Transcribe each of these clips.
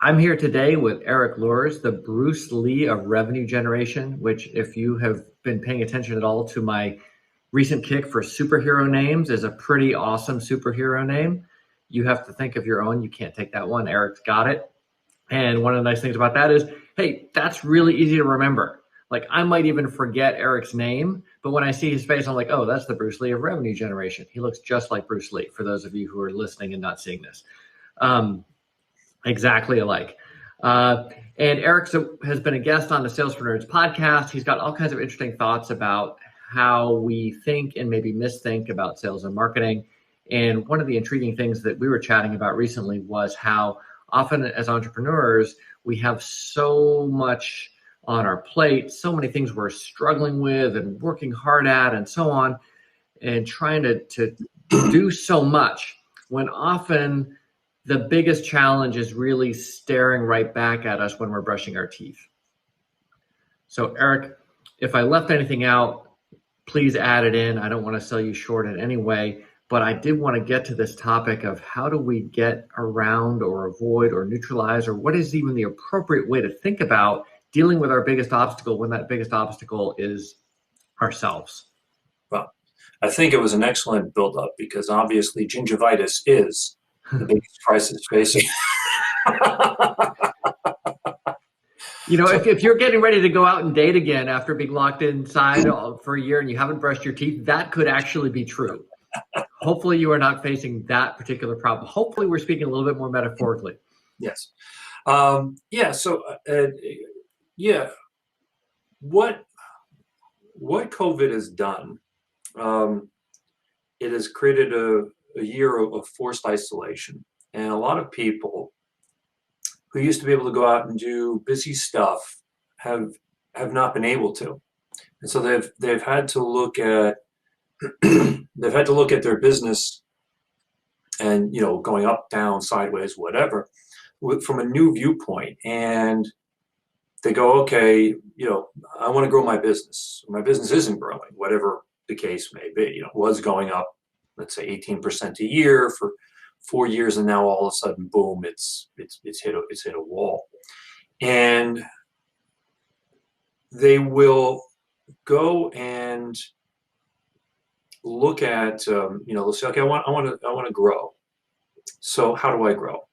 I'm here today with Erik Luhrs, the Bruce Lee of revenue generation, which if you have been paying attention at all to my recent kick for superhero names is a pretty awesome superhero name. You have to think of your own. You can't take that one. Erik's got it. And one of the nice things about that is, hey, that's really easy to remember. Like I might even forget Erik's name, but when I see his face, I'm like, oh, that's the Bruce Lee of revenue generation. He looks just like Bruce Lee, for those of you who are listening and not seeing this. Exactly alike. And Erik has been a guest on the Sales for Nerds podcast. He's got all kinds of interesting thoughts about how we think and maybe misthink about sales and marketing. And one of the intriguing things that we were chatting about recently was how often as entrepreneurs, we have so much on our plate, so many things we're struggling with and working hard at and so on, and trying to do so much when often the biggest challenge is really staring right back at us when we're brushing our teeth. So Erik, if I left anything out, please add it in. I don't want to sell you short in any way, but I did want to get to this topic of how do we get around or avoid or neutralize, or what is even the appropriate way to think about dealing with our biggest obstacle when that biggest obstacle is ourselves. Well, I think it was an excellent build-up because obviously gingivitis is the biggest crisis facing. You know, if you're getting ready to go out and date again after being locked inside for a year and you haven't brushed your teeth, that could actually be true. Hopefully you are not facing that particular problem. Hopefully we're speaking a little bit more metaphorically. Yes. What COVID has done, it has created a year of forced isolation. And a lot of people who used to be able to go out and do busy stuff have not been able to. And so they've had to look at their business and, you know, going up, down, sideways, whatever, from a new viewpoint. And they go, okay, you know, I want to grow my business. My business isn't growing, whatever the case may be. You know, it was going up, let's say 18% a year for 4 years, and now all of a sudden, boom, it's hit a wall. And they will go and look at, they'll say, okay, I want to grow. So how do I grow?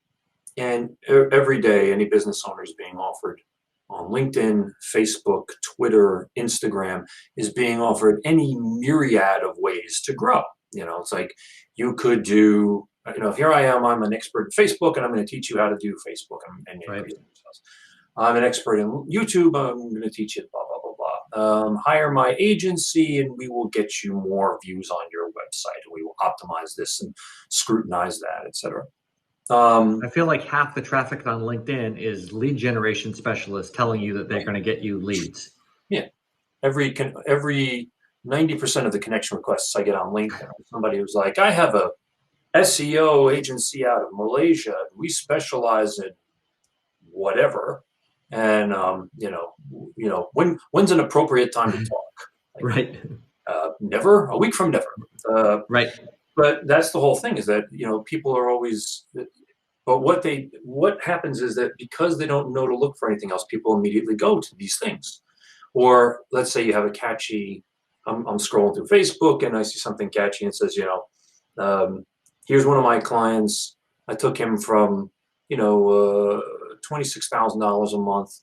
And every day, any business owner is being offered on LinkedIn, Facebook, Twitter, Instagram, is being offered any myriad of ways to grow. You know, it's like you could do, you know, here I am, I'm an expert in Facebook and I'm going to teach you how to do Facebook and Right. I'm an expert in YouTube, I'm going to teach you blah, blah, blah, blah. Hire my agency and we will get you more views on your website. And we will optimize this and scrutinize that, etc. I feel like half the traffic on LinkedIn is lead generation specialists telling you that they're going to get you leads. Yeah. Every 90% of the connection requests I get on LinkedIn, somebody who's like, I have a SEO agency out of Malaysia. We specialize in whatever. And, when's an appropriate time to talk? Like, right. Never, a week from never. Right. But that's the whole thing is that, you know, people are always, but what happens is that because they don't know to look for anything else, people immediately go to these things. Or let's say you have a catchy, I'm scrolling through Facebook and I see something catchy and it says, here's one of my clients. I took him from, $26,000 a month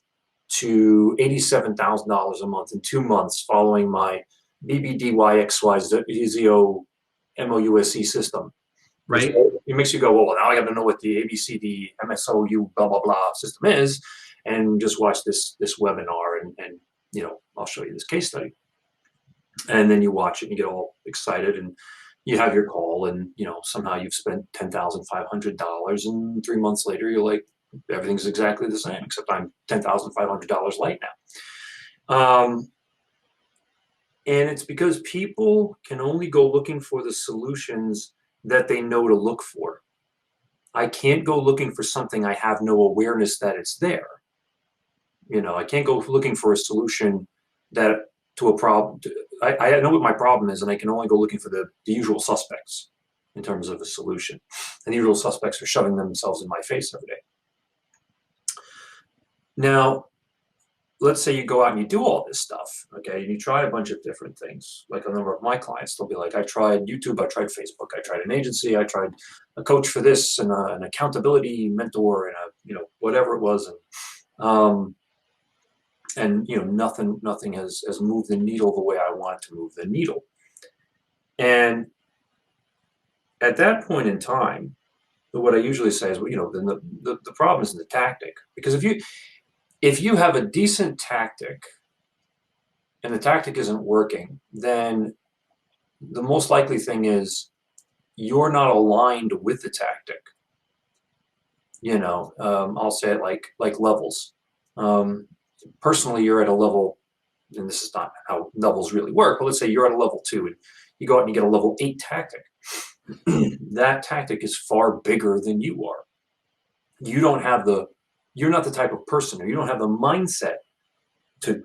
to $87,000 a month in 2 months following my BBDYXYZO MOUSE system. Right. It makes you go, well, now I got to know what the ABCD MSOU blah, blah, blah system is and just watch this webinar and I'll show you this case study. And then you watch it and you get all excited and you have your call and, somehow you've spent $10,500 and 3 months later, you're like, everything's exactly the same, except I'm $10,500 late now. And it's because people can only go looking for the solutions that they know to look for. I can't go looking for something I have no awareness that it's there. I can't go looking for a solution to a problem. I know what my problem is, and I can only go looking for the usual suspects in terms of a solution. And the usual suspects are shoving themselves in my face every day. Now, let's say you go out and you do all this stuff, okay, and you try a bunch of different things. Like a number of my clients, they'll be like, I tried YouTube, I tried Facebook, I tried an agency, I tried a coach for this, and an accountability mentor, and whatever it was, and nothing has moved the needle the way I want to move the needle. And at that point in time, what I usually say is, well, then the problem is in the tactic. Because if you have a decent tactic and the tactic isn't working, then the most likely thing is you're not aligned with the tactic. I'll say it like levels. Personally, you're at a level, and this is not how levels really work, but let's say you're at a level 2 and you go out and you get a level 8 tactic. That tactic is far bigger than you are. You're not the type of person, or you don't have the mindset to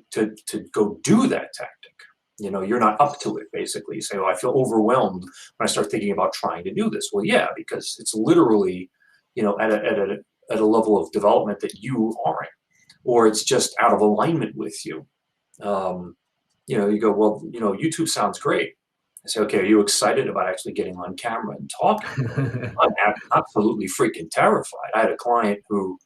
go do that tactic. You're not up to it, basically. You say, I feel overwhelmed when I start thinking about trying to do this. Well, yeah, because it's literally, at a level of development that you aren't, or it's just out of alignment with you. You go, well, YouTube sounds great. I say, okay, are you excited about actually getting on camera and talking? I'm absolutely freaking terrified. I had a client who,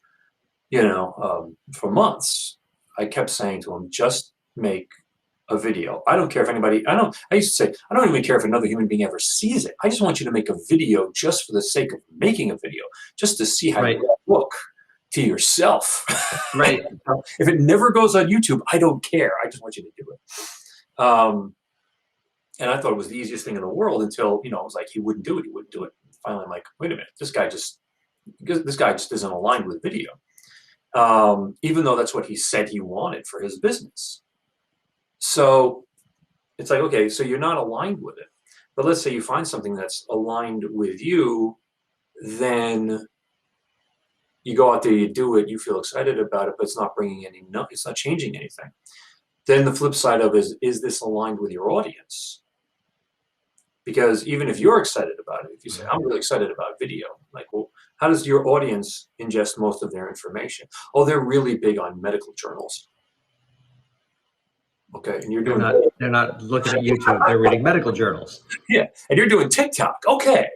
for months, I kept saying to him, just make a video. I don't care if anybody, I used to say, I don't even care if another human being ever sees it. I just want you to make a video just for the sake of making a video, just to see how you look to yourself. Right. If it never goes on YouTube, I don't care. I just want you to do it. And I thought it was the easiest thing in the world until, it was like, he wouldn't do it. Finally, I'm like, wait a minute, this guy just isn't aligned with video. Even though that's what he said he wanted for his business. So it's like, okay, so you're not aligned with it. But let's say you find something that's aligned with you, then you go out there, you do it, you feel excited about it, but it's not it's not changing anything. Then the flip side of it is this aligned with your audience? Because even if you're excited about it, if you say, I'm really excited about video, like, well, how does your audience ingest most of their information? Oh, they're really big on medical journals. Okay, and they're not looking at YouTube, they're reading medical journals. Yeah, and you're doing TikTok. Okay,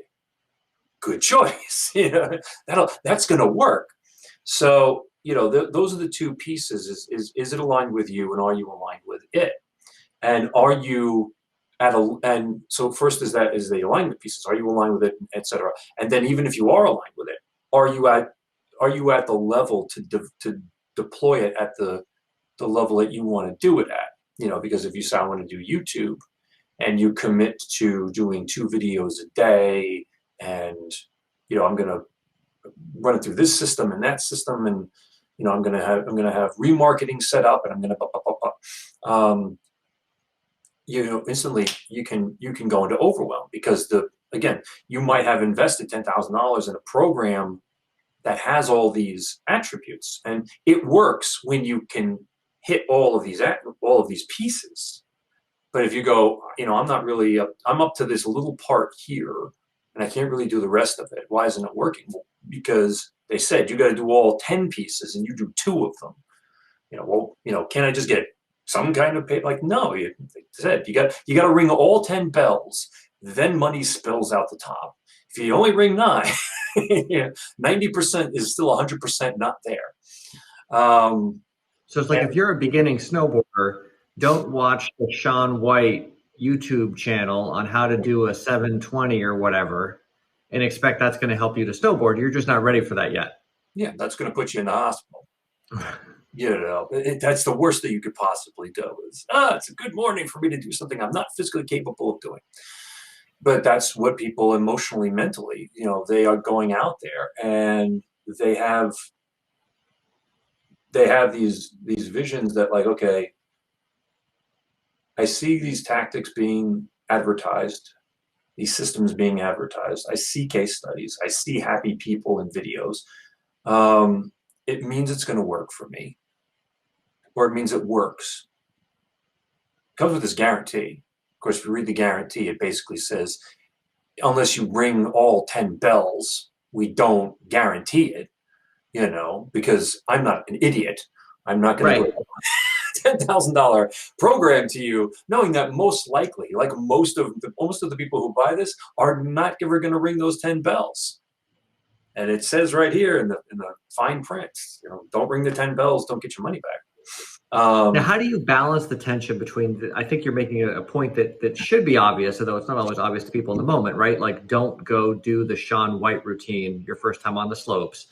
good choice. That's going to work. So, those are the two pieces. Is it aligned with you, and are you aligned with it? And are you and so first is the alignment pieces. Are you aligned with it, etc. And then even if you are aligned with it, are you at the level to deploy it at the level that you want to do it at? Because if you say, I want to do YouTube, and you commit to doing 2 videos a day, and I'm going to run it through this system and that system, and I'm going to have remarketing set up, and I'm going to instantly you can go into overwhelm, because again, you might have invested $10,000 in a program that has all these attributes, and it works when you can hit all of these pieces. But if you go, I'm not really I'm up to this little part here, and I can't really do the rest of it. Why isn't it working? Well, because they said you got to do all 10 pieces, and you do 2 of them. Can I just get some kind of pay? Like, no, they said you got to ring all 10 bells, then money spills out the top. If you only ring 9, 90% is still 100% not there. So it's like, if you're a beginning snowboarder, don't watch the Shaun White YouTube channel on how to do a 720 or whatever and expect that's going to help you to snowboard. You're just not ready for that yet. Yeah, that's going to put you in the hospital. That's the worst that you could possibly do. It's a good morning for me to do something I'm not physically capable of doing. But that's what people emotionally, mentally, they are going out there, and they have these visions that, like, okay, I see these tactics being advertised, these systems being advertised. I see case studies. I see happy people in videos. It means it's going to work for me, or it means it works. It comes with this guarantee. Of course, if you read the guarantee, it basically says, unless you ring all 10 bells, we don't guarantee it. because I'm not an idiot. I'm not going to Right. go $10,000 program to you, knowing that most likely, like most of the people who buy this are not ever going to ring those 10 bells. And it says right here in the fine print, don't ring the 10 bells, don't get your money back. Now, how do you balance the tension between I think you're making a point that should be obvious, although it's not always obvious to people in the moment, right? Like, don't go do the Shaun White routine your first time on the slopes,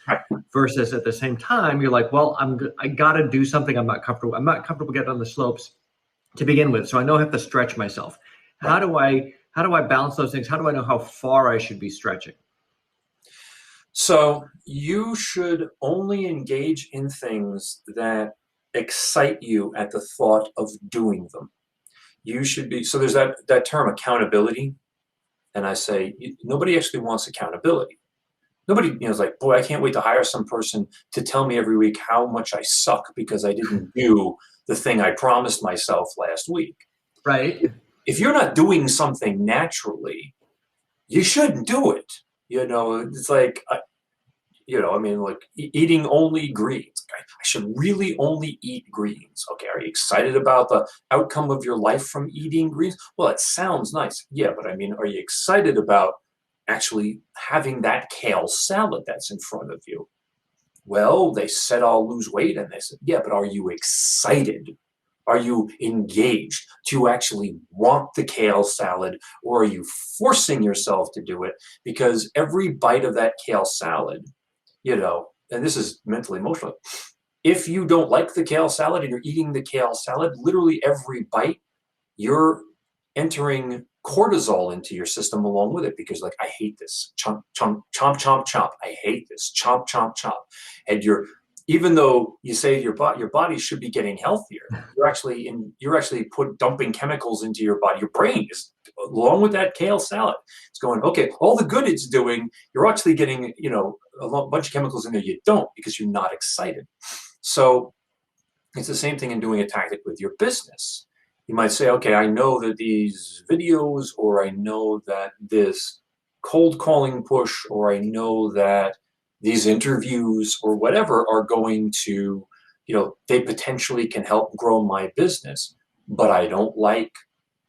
versus at the same time, you're like, well, I got to do something I'm not comfortable getting on the slopes to begin with. So I know I have to stretch myself. How do I balance those things? How do I know how far I should be stretching? So you should only engage in things that excite you at the thought of doing them. You should be, so there's that term accountability. And I say, nobody actually wants accountability. Nobody, is like, boy, I can't wait to hire some person to tell me every week how much I suck because I didn't do the thing I promised myself last week. Right. If you're not doing something naturally, you shouldn't do it. It's like, like eating only greens. I should really only eat greens. Okay, are you excited about the outcome of your life from eating greens? Well, it sounds nice. Yeah, but are you excited about actually having that kale salad that's in front of you? Well, they said I'll lose weight, and they said, yeah, but are you excited? Are you engaged to actually want the kale salad, or are you forcing yourself to do it? Because every bite of that kale salad, and this is mentally emotional. If you don't like the kale salad and you're eating the kale salad, literally every bite, you're entering cortisol into your system along with it, because like, I hate this, chomp, chomp, chomp, chomp, chomp. I hate this, chomp, chomp, chomp. And even though you say your body should be getting healthier, you're actually dumping chemicals into your body. Your brain is, along with that kale salad, it's going, okay, all the good it's doing, you're actually getting, a bunch of chemicals in there you don't, because you're not excited. So it's the same thing in doing a tactic with your business. You might say, okay, I know that these videos, or I know that this cold calling push, or I know that these interviews or whatever are going to, they potentially can help grow my business, but I don't like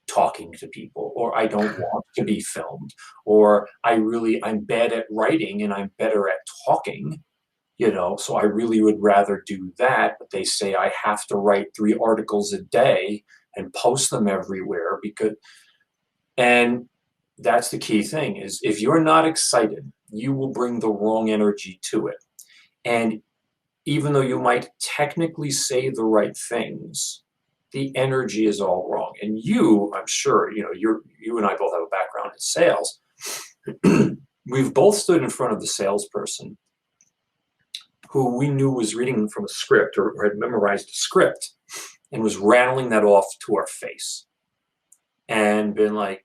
talking to people, or I don't want to be filmed, or I'm bad at writing and I'm better at talking, so I really would rather do that. But they say I have to write 3 articles a day and post them everywhere and that's the key thing, is if you're not excited, you will bring the wrong energy to it. And even though you might technically say the right things, the energy is all wrong. And I'm sure, you and I both have a background in sales. We've both stood in front of the salesperson who we knew was reading from a script, or had memorized a script, and was rattling that off to our face and been like,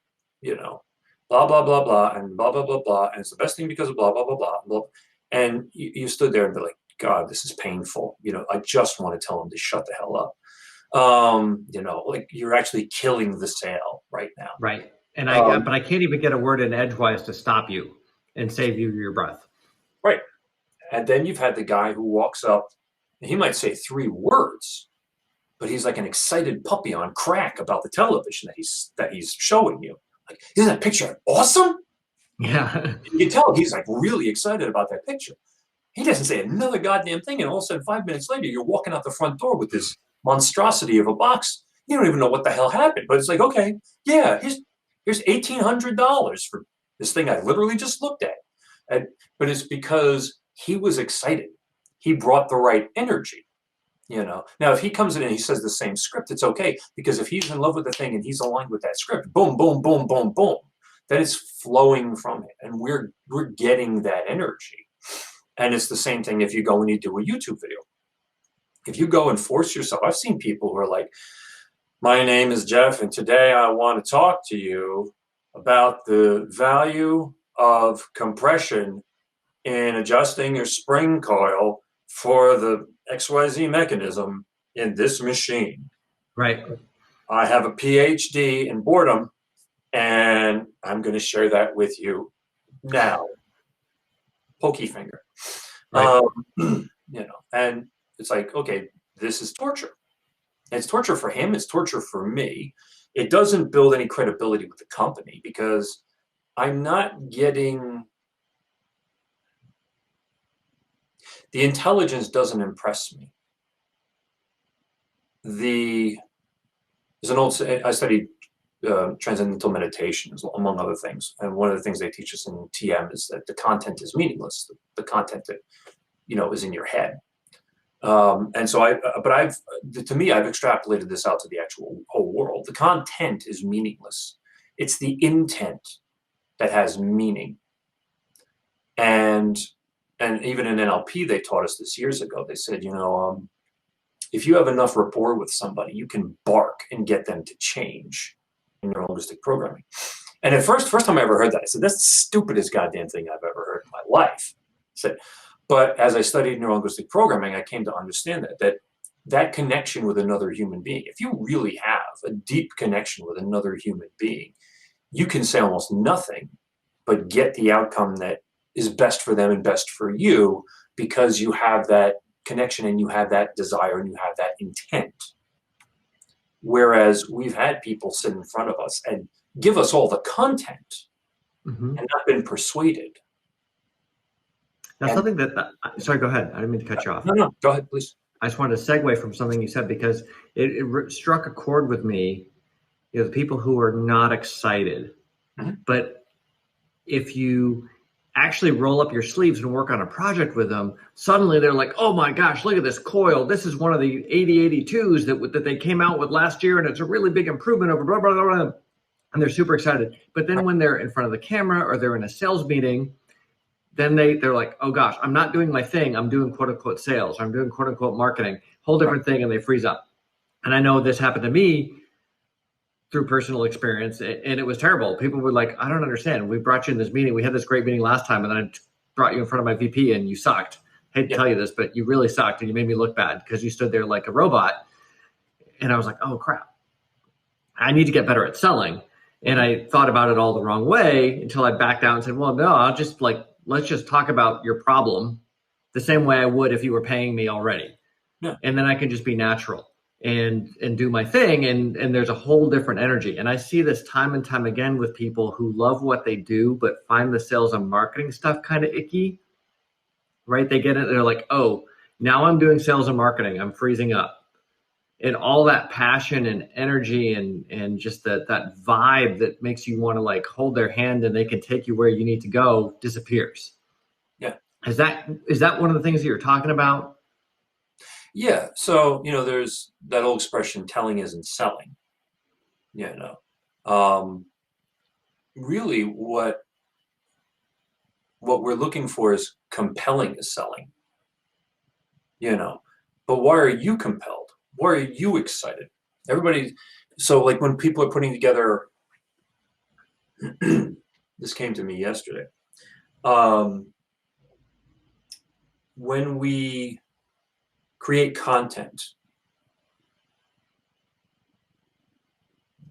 blah, blah, blah, blah, and blah, blah, blah, blah. And it's the best thing because of blah, blah, blah, blah, blah. And you stood there and be like, God, this is painful. I just want to tell him to shut the hell up. Like, you're actually killing the sale right now. Right. And but I can't even get a word in edgewise to stop you and save you your breath. Right. And then you've had the guy who walks up and he might say 3 words, but he's like an excited puppy on crack about the television that he's showing you. Like, isn't that picture awesome? Yeah. You can tell he's like really excited about that picture. He doesn't say another goddamn thing, and all of a sudden 5 minutes later, you're walking out the front door with this monstrosity of a box. You don't even know what the hell happened, but it's like, okay, yeah, here's $1,800 for this thing I literally just looked at. But it's because he was excited. He brought the right energy. Now, if he comes in and he says the same script, it's okay, because if he's in love with the thing and he's aligned with that script, boom, boom, boom, boom, boom, then it's flowing from it, and we're getting that energy. And it's the same thing if you go and you do a YouTube video. If you go and force yourself, I've seen people who are like, my name is Jeff, and today I want to talk to you about the value of compression in adjusting your spring coil for the XYZ mechanism in this machine. Right. I have a PhD in boredom, and I'm going to share that with you now. Pokey finger. Right. And it's like, okay, this is torture. And it's torture for him. It's torture for me. It doesn't build any credibility with the company because I'm not getting the intelligence doesn't impress me. There's an old, I studied transcendental meditation, among other things. And one of the things they teach us in TM is that the content is meaningless. The content that, is in your head. And so to me, I've extrapolated this out to the actual whole world. The content is meaningless. It's the intent that has meaning. And even in NLP, they taught us this years ago. They said, if you have enough rapport with somebody, you can bark and get them to change in neuro-linguistic programming. And at first time I ever heard that, I said, that's the stupidest goddamn thing I've ever heard in my life. I said, but as I studied neuro-linguistic programming, I came to understand that connection with another human being, if you really have a deep connection with another human being, you can say almost nothing, but get the outcome that is best for them and best for you because you have that connection and you have that desire and you have that intent. Whereas we've had people sit in front of us and give us all the content and not been persuaded. Now, something sorry, go ahead. I didn't mean to cut you off. No, go ahead, please. I just wanted to segue from something you said because it struck a chord with me. The people who are not excited, but if you actually roll up your sleeves and work on a project with them, suddenly they're like, oh my gosh, look at this coil. This is one of the 8082s that they came out with last year, and it's a really big improvement over blah, blah, blah, blah. And they're super excited. But then when they're in front of the camera or they're in a sales meeting, then they're like, oh gosh, I'm not doing my thing. I'm doing quote unquote sales. I'm doing quote unquote marketing, whole different thing. And they freeze up. And I know this happened to me through personal experience, and it was terrible. People were like, I don't understand. We brought you in this meeting. We had this great meeting last time, and then I brought you in front of my VP, and you sucked. I hate to tell you this, but you really sucked, and you made me look bad because you stood there like a robot. And I was like, oh crap, I need to get better at selling. And I thought about it all the wrong way until I backed out and said, well, no, I'll just let's just talk about your problem the same way I would if you were paying me already. Yeah. And then I can just be natural and do my thing. And there's a whole different energy. And I see this time and time again with people who love what they do, but find the sales and marketing stuff kind of icky, right? They get it. They're like, oh, now I'm doing sales and marketing. I'm freezing up. And all that passion and energy and just that vibe that makes you want to hold their hand and they can take you where you need to go disappears. Yeah. Is that one of the things that you're talking about? Yeah. So, there's that old expression, telling isn't selling. Really what we're looking for is compelling is selling, but why are you compelled? Why are you excited? So when people are putting together, this came to me yesterday. When we create content,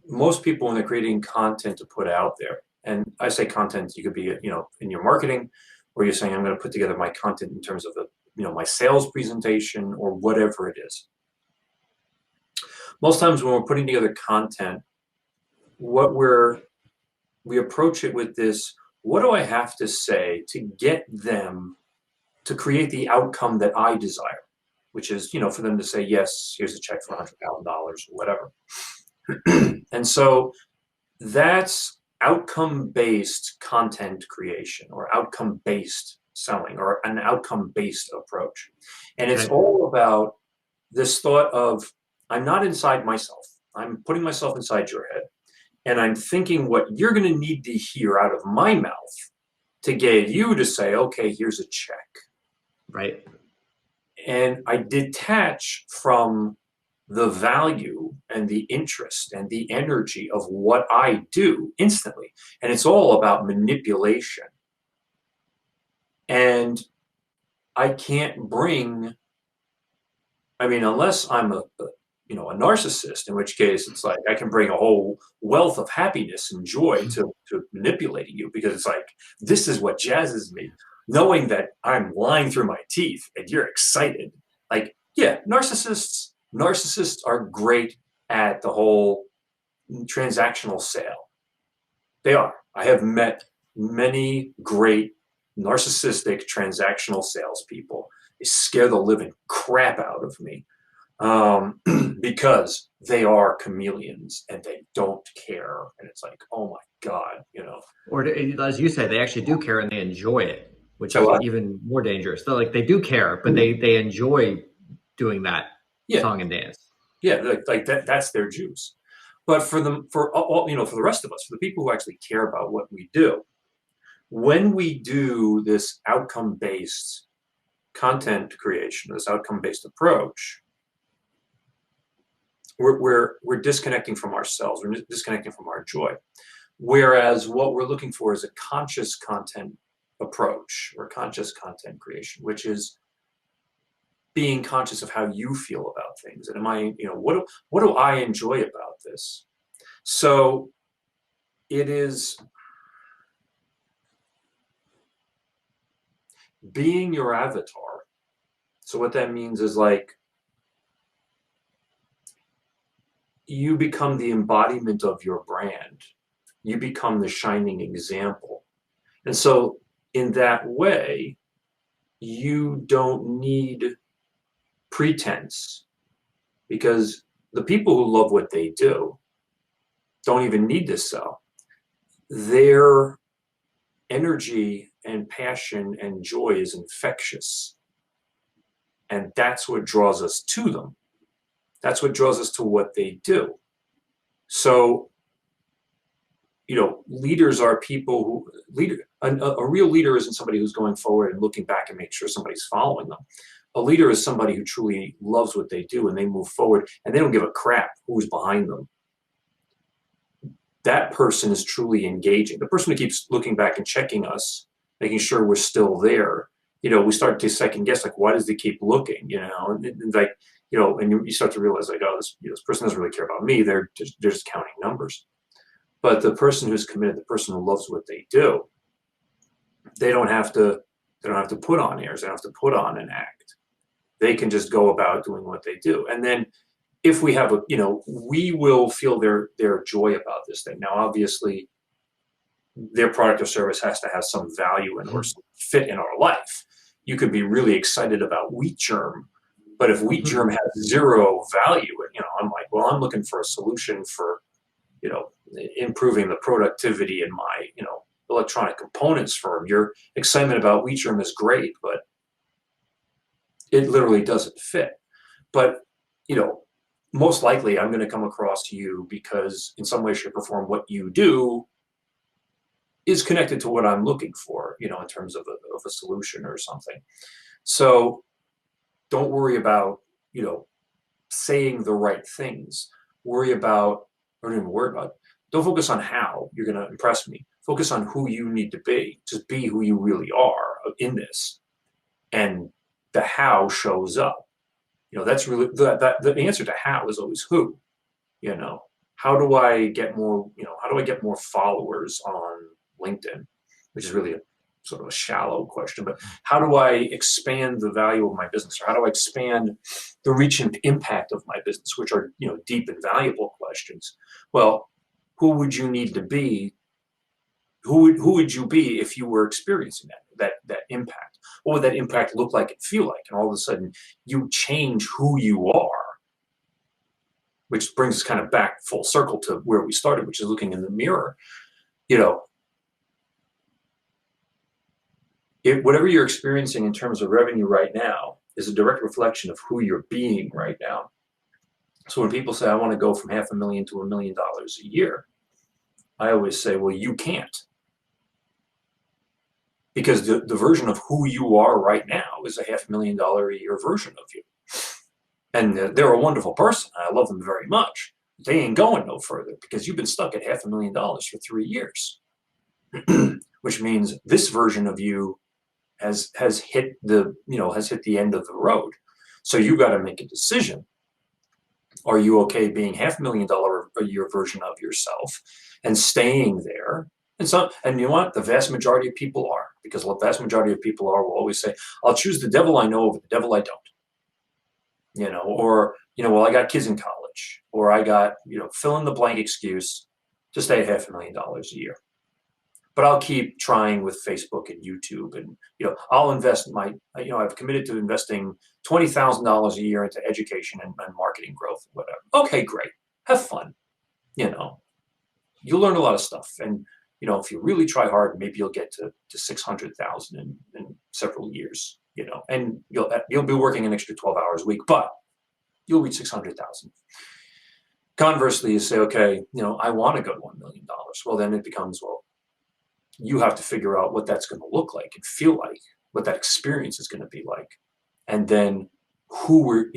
most people, when they're creating content to put out there, and I say content, you could be, in your marketing, or you're saying, I'm going to put together my content in terms of my sales presentation or whatever it is. Most times when we're putting together content, we approach it with this, what do I have to say to get them to create the outcome that I desire? Which is, for them to say, yes, here's a check for $100,000 or whatever. And so that's outcome-based content creation or outcome-based selling or an outcome-based approach. And it's all about this thought of, I'm not inside myself. I'm putting myself inside your head. And I'm thinking what you're going to need to hear out of my mouth to get you to say, okay, here's a check. Right. And I detach from the value and the interest and the energy of what I do instantly. And it's all about manipulation. And I can't bring, unless I'm a narcissist, in which case it's like I can bring a whole wealth of happiness and joy to manipulating you, because it's like, this is what jazzes me. knowing that I'm lying through my teeth and you're excited. Like, yeah, narcissists are great at the whole transactional sale. They are. I have met many great narcissistic transactional salespeople. They scare the living crap out of me, because they are chameleons and they don't care. And it's like, oh my God, Or as you say, they actually do care and they enjoy it, which So is what? even more dangerous. They're like, they do care, but they enjoy doing that Yeah, song and dance. yeah, like that's their juice. But for for the rest of us, for the people who actually care about what we do, when we do this outcome-based content creation, this outcome-based approach, we're disconnecting from ourselves. We're disconnecting from our joy. Whereas what we're looking for is a conscious content approach or conscious content creation, which is being conscious of how you feel about things. And what do I enjoy about this? So it is being your avatar. So what that means is, like, you become the embodiment of your brand. You become the shining example. And so in that way, you don't need pretense, because the people who love what they do don't even need to sell. Their energy and passion and joy is infectious. And that's what draws us to them. That's what draws us to what they do. So, leaders are people a real leader isn't somebody who's going forward and looking back and make sure somebody's following them. A leader is somebody who truly loves what they do and they move forward and they don't give a crap who's behind them. That person is truly engaging. The person who keeps looking back and checking us, making sure we're still there, we start to second guess, like, why does they keep looking, and like, and you start to realize, like, oh, this person doesn't really care about me. They're just counting numbers. But the person who's committed, the person who loves what they do, they don't have to put on airs. They don't have to put on an act. They can just go about doing what they do. And then if we have we will feel their joy about this thing. Now, obviously, their product or service has to have some value and or fit in our life. You could be really excited about wheat germ, but if wheat germ has zero value, I'm like, well, I'm looking for a solution for, improving the productivity in my, electronic components firm. Your excitement about wheat germ is great, but it literally doesn't fit. But, most likely I'm going to come across you because in some way, shape, or form, what you do is connected to what I'm looking for, in terms of a solution or something. So don't worry about, saying the right things. Don't even worry about, don't focus on how you're going to impress me. Focus on who you need to be. Just be who you really are in this. And the how shows up. That's really, the answer to how is always who. How do I get more, followers on LinkedIn, which is really a sort of a shallow question, but how do I expand the value of my business? Or how do I expand the reach and impact of my business, which are, deep and valuable questions? Well, who would you need to be? Who would you be if you were experiencing that impact? What would that impact look like and feel like? And all of a sudden you change who you are, which brings us kind of back full circle to where we started, which is looking in the mirror. Whatever you're experiencing in terms of revenue right now is a direct reflection of who you're being right now. So when people say, I want to go from $500,000 to $1 million a year, I always say, well, you can't. Because the version of who you are right now is a $500,000 a year version of you. And they're a wonderful person. I love them very much. They ain't going no further because you've been stuck at $500,000 for 3 years, which means this version of you has hit the end of the road. So you got to make a decision. Are you okay being $500,000 a year version of yourself and staying there And you know what? The vast majority of people are, because the vast majority of people will always say, I'll choose the devil I know over the devil I don't. Or, well, I got kids in college, or I got, fill in the blank excuse to stay at $500,000 a year. But I'll keep trying with Facebook and YouTube, and, I'll invest I've committed to investing $20,000 a year into education and marketing growth, whatever. Okay, great. Have fun. You'll learn a lot of stuff. And, if you really try hard, maybe you'll get to 600,000 in several years, and you'll be working an extra 12 hours a week, but you'll reach 600,000. Conversely, you say, okay, I want to go to $1 million. Well, then it becomes, you have to figure out what that's going to look like and feel like, what that experience is going to be like. And then who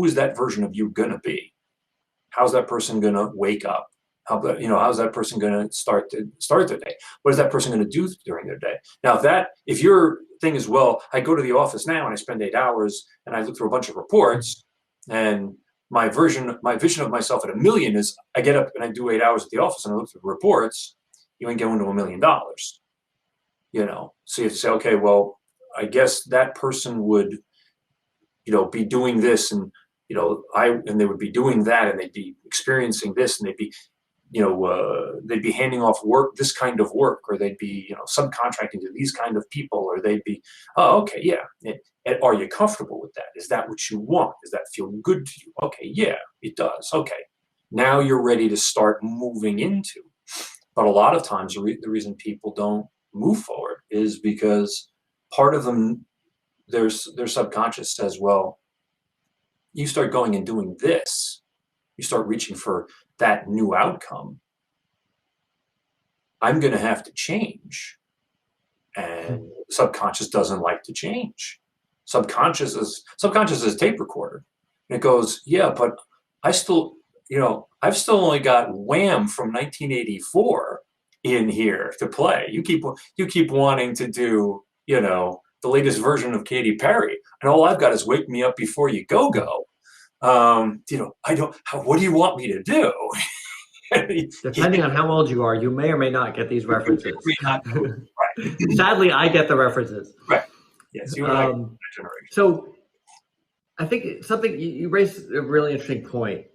is that version of you going to be? How's that person going to wake up? How's that person going to start their day? What is that person going to do during their day? Now, if your thing is, well, I go to the office now and I spend 8 hours and I look through a bunch of reports, and my vision of myself at $1 million is I get up and I do 8 hours at the office and I look through reports, you ain't going to $1 million. So you have to say, okay, well, I guess that person would, be doing this, and and they would be doing that, and they'd be experiencing this, and they'd be handing off this kind of work, or they'd be, subcontracting to these kind of people, or they'd be, oh, okay, yeah. And are you comfortable with that? Is that what you want? Does that feel good to you? Okay, yeah, it does. Okay, now you're ready to start moving into. But a lot of times, the reason people don't move forward is because part of them, their subconscious says, well, you start going and doing this, you start reaching for that new outcome, I'm going to have to change. And subconscious doesn't like to change. Subconscious is a tape recorder. And it goes, yeah, but I've still only got Wham from 1984 in here to play. You keep wanting to do, the latest version of Katy Perry, and all I've got is Wake Me Up Before You Go Go. What do you want me to do? Depending on how old you are, you may or may not get these references. Right. Sadly, I get the references. Right. Yes, you and I generation. So I think you raised a really interesting point,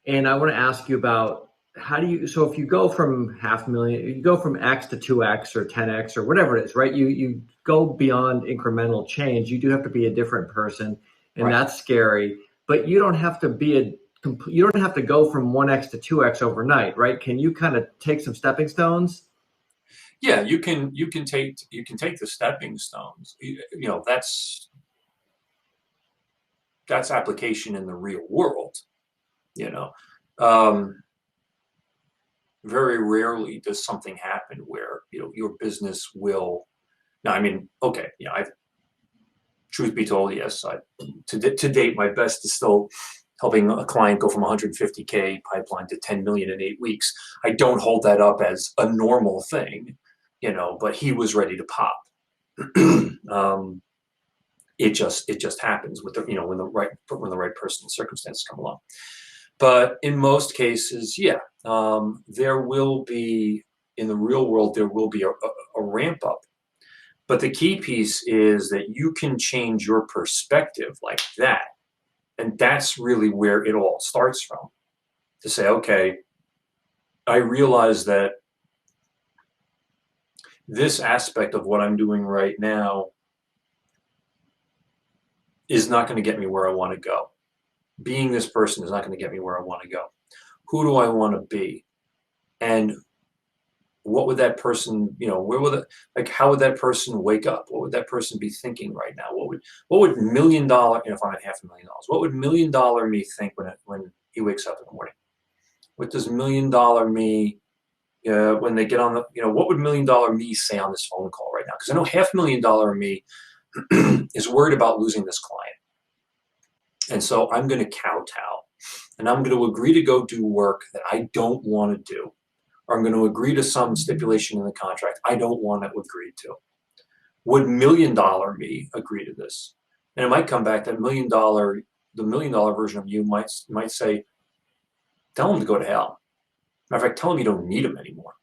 and I want to ask you about so if you go from $500,000, you go from X to 2X or 10X or whatever it is, right? You go beyond incremental change. You do have to be a different person, and that's scary. But you don't have to you don't have to go from 1X to 2X overnight, right? Can you kind of take some stepping stones? Yeah, you can take the stepping stones. That's application in the real world. Very rarely does something happen where your business will. Now, I mean, okay, truth be told, yes, to date, my best is still helping a client go from 150K pipeline to 10 million in 8 weeks. I don't hold that up as a normal thing, but he was ready to pop. It just happens with when the right person and circumstances come along. But in most cases, there will be, in the real world, there will be a ramp up. But the key piece is that you can change your perspective like that. And that's really where it all starts from. To say, okay, I realize that this aspect of what I'm doing right now is not going to get me where I want to go. Being this person is not going to get me where I want to go. Who do I want to be? And what would that person, how would that person wake up? What would that person be thinking right now? What would $1 million, if I'm at $500,000, what would $1 million me think when he wakes up in the morning? What does $1 million me, when they get on what would $1 million me say on this phone call right now? Because I know $500,000 me is worried about losing this client. And so I'm going to kowtow, and I'm going to agree to go do work that I don't want to do. Or I'm going to agree to some stipulation in the contract I don't want to agree to. Would $1 million me agree to this? And it might come back that the $1 million version of you might say, tell him to go to hell. Matter of fact, tell him you don't need him anymore.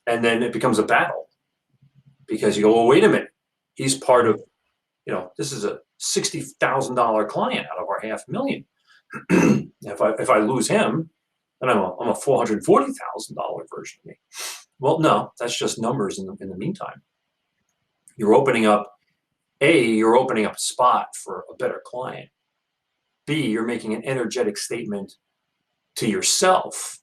And then it becomes a battle because you go, well, wait a minute. He's part of, this is a $60,000 client out of our $500,000. If I lose him, then I'm a $440,000 version of me. Well, no, that's just numbers in the meantime. You're opening up a spot for a better client. B, you're making an energetic statement to yourself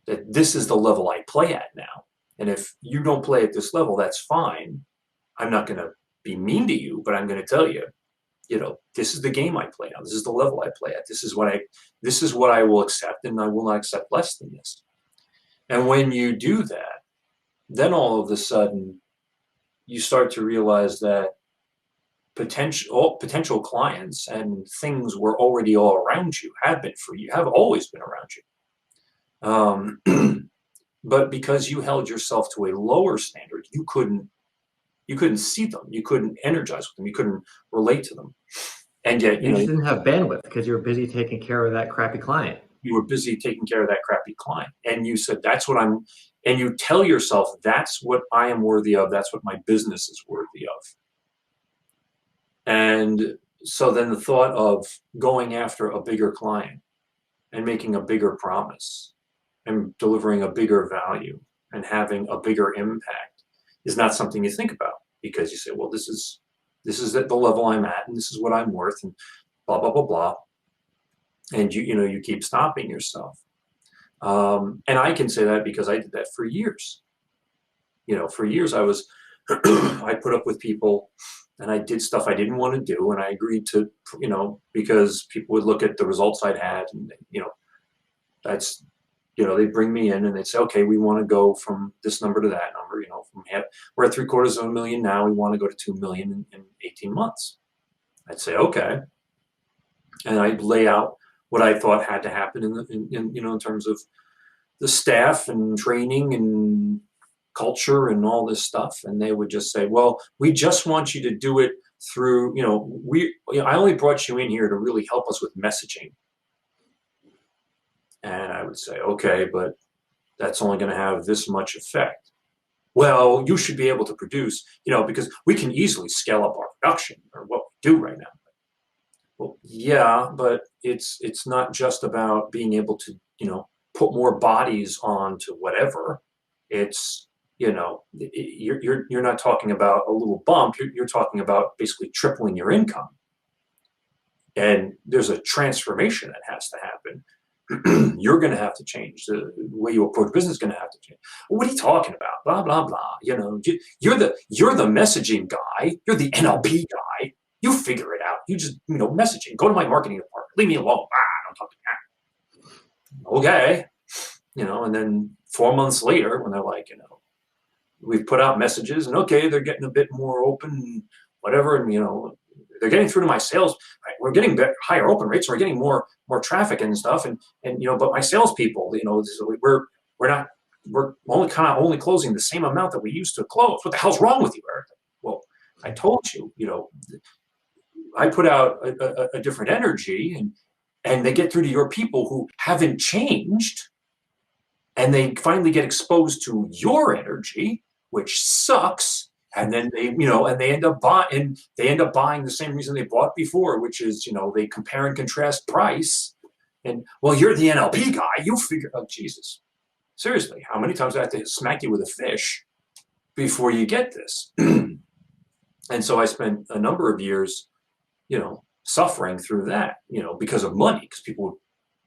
that this is the level I play at now. And if you don't play at this level, that's fine. I'm not going to be mean to you, but I'm going to tell you, this is the game I play now. This is the level I play at. This is what I will accept, and I will not accept less than this. And when you do that, then all of a sudden you start to realize that potential clients and things were already all around you, have always been around you. But because you held yourself to a lower standard, you couldn't see them, you couldn't energize with them, you couldn't relate to them. And yet, you just didn't have bandwidth because you were busy taking care of that crappy client. You were busy taking care of that crappy client. And you said, and you tell yourself, that's what I am worthy of. That's what my business is worthy of. And so then the thought of going after a bigger client and making a bigger promise and delivering a bigger value and having a bigger impact is not something you think about, because you say, well, this is at the level I'm at, and this is what I'm worth, and blah, blah, blah, blah. And you keep stopping yourself. And I can say that because I did that for years. For years I was, I put up with people and I did stuff I didn't want to do. And I agreed to, because people would look at the results I'd had, and, that's, they'd bring me in and they'd say, okay, we want to go from this number to that number, we're at $750,000 now. We want to go to 2 million in 18 months. I'd say, okay. And I'd lay out what I thought had to happen in terms of the staff and training and culture and all this stuff. And they would just say, well, we just want you to do it through, I only brought you in here to really help us with messaging. And I would say, okay, but that's only going to have this much effect. Well, you should be able to produce, because we can easily scale up our production, or what we do right now. Well, yeah, but it's not just about being able to, put more bodies onto whatever. It's, you're not talking about a little bump. You're talking about basically tripling your income. And there's a transformation that has to happen. You're going to have to change. The way you approach business is going to have to change. What are you talking about? Blah, blah, blah. You're the messaging guy. You're the NLP guy. You figure it out. You just, messaging. Go to my marketing department. Leave me alone. Don't talk to me. Okay. And then 4 months later, when they're like, we've put out messages, and okay, they're getting a bit more open, whatever, and they're getting through to my sales. Right? We're getting higher open rates. We're getting more traffic and stuff, and but my salespeople, we're only closing the same amount that we used to close. What the hell's wrong with you, Erik? Well, I told you, I put out a different energy, and they get through to your people who haven't changed, and they finally get exposed to your energy, which sucks. And then they end up buying the same reason they bought before, which is, they compare and contrast price. And, well, you're the NLP guy. You figure, oh, Jesus. Seriously, how many times do I have to smack you with a fish before you get this? And so I spent a number of years, suffering through that, because of money, because people would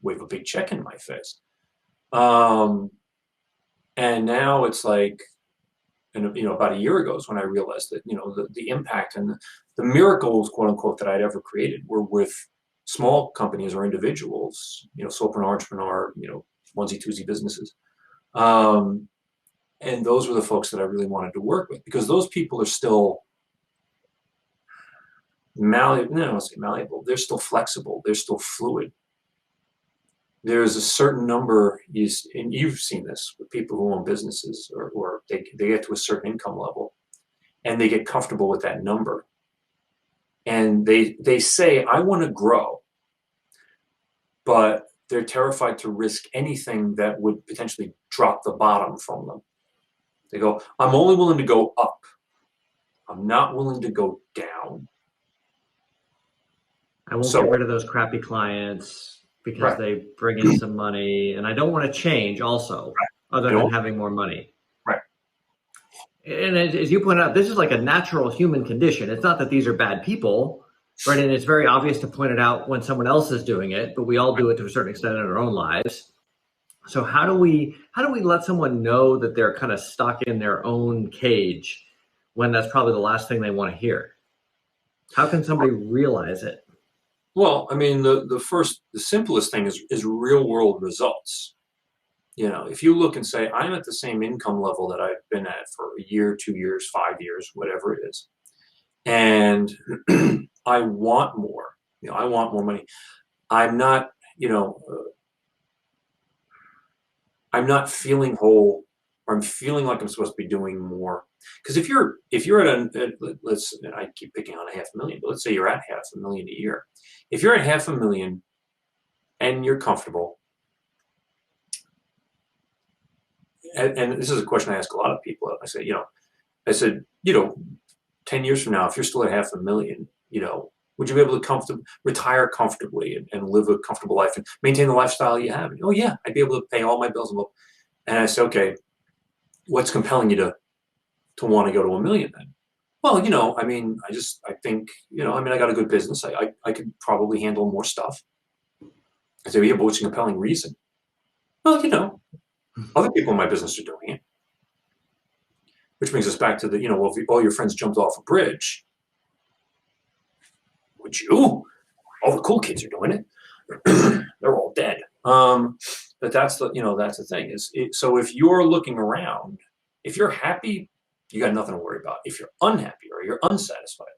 wave a big check in my face. And now it's like, and about a year ago is when I realized that the impact and the miracles, quote unquote, that I'd ever created were with small companies or individuals, solopreneur, entrepreneur, onesie twosie businesses, and those were the folks that I really wanted to work with, because those people are still malleable. No, I don't say malleable. They're still flexible. They're still fluid. There's a certain number, and you've seen this with people who own businesses, or they get to a certain income level, and they get comfortable with that number. And they say, I want to grow, but they're terrified to risk anything that would potentially drop the bottom from them. They go, I'm only willing to go up. I'm not willing to go down. I won't So, get rid of those crappy clients because right, they bring in some money, and I don't want to change also, I other than don't, having more money. right, And as you point out, this is like a natural human condition. It's not that these are bad people, right? And it's very obvious to point it out when someone else is doing it, but we all do it to a certain extent in our own lives. So how do we let someone know that they're kind of stuck in their own cage when that's probably the last thing they want to hear? How can somebody realize it? Well, I mean, the simplest thing is real world results. You know, if you look and say, I'm at the same income level that I've been at for a year, 2 years, 5 years, whatever it is, and I want more, I want more money. I'm not, I'm not feeling whole, or I'm feeling like I'm supposed to be doing more. Because if you're let's, and I keep picking on 500,000, but let's say you're at 500,000 a year. If you're at 500,000 and you're comfortable, and this is a question I ask a lot of people. I said, 10 years from now, if you're still at 500,000, would you be able to retire comfortably and live a comfortable life and maintain the lifestyle you have? And, oh yeah, I'd be able to pay all my bills. And I said, okay, what's compelling you to want to go to 1 million then? Well, I think, I got a good business. I could probably handle more stuff. I said, yeah, but what's a compelling reason? Well, other people in my business are doing it. Which brings us back to well, if all your friends jumped off a bridge, would you? All the cool kids are doing it. They're all dead. But that's the thing so if you're looking around, if you're happy, you got nothing to worry about. If you're unhappy or you're unsatisfied,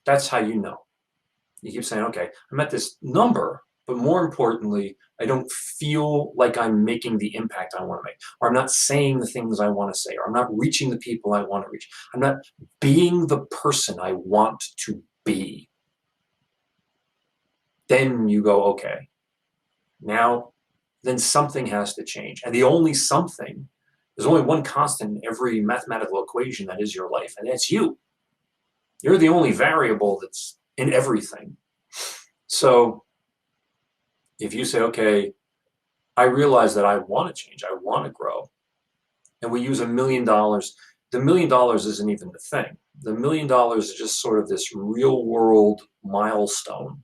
that's how you know. You keep saying, okay, I'm at this number, but more importantly, I don't feel like I'm making the impact I want to make, or I'm not saying the things I want to say, or I'm not reaching the people I want to reach. I'm not being the person I want to be. Then you go, okay, now then something has to change. And the only something, there's only one constant in every mathematical equation that is your life, and that's you. You're the only variable that's in everything. So if you say, okay, I realize that I want to change, I want to grow, and we use $1 million, the $1 million isn't even the thing. The $1 million is just sort of this real world milestone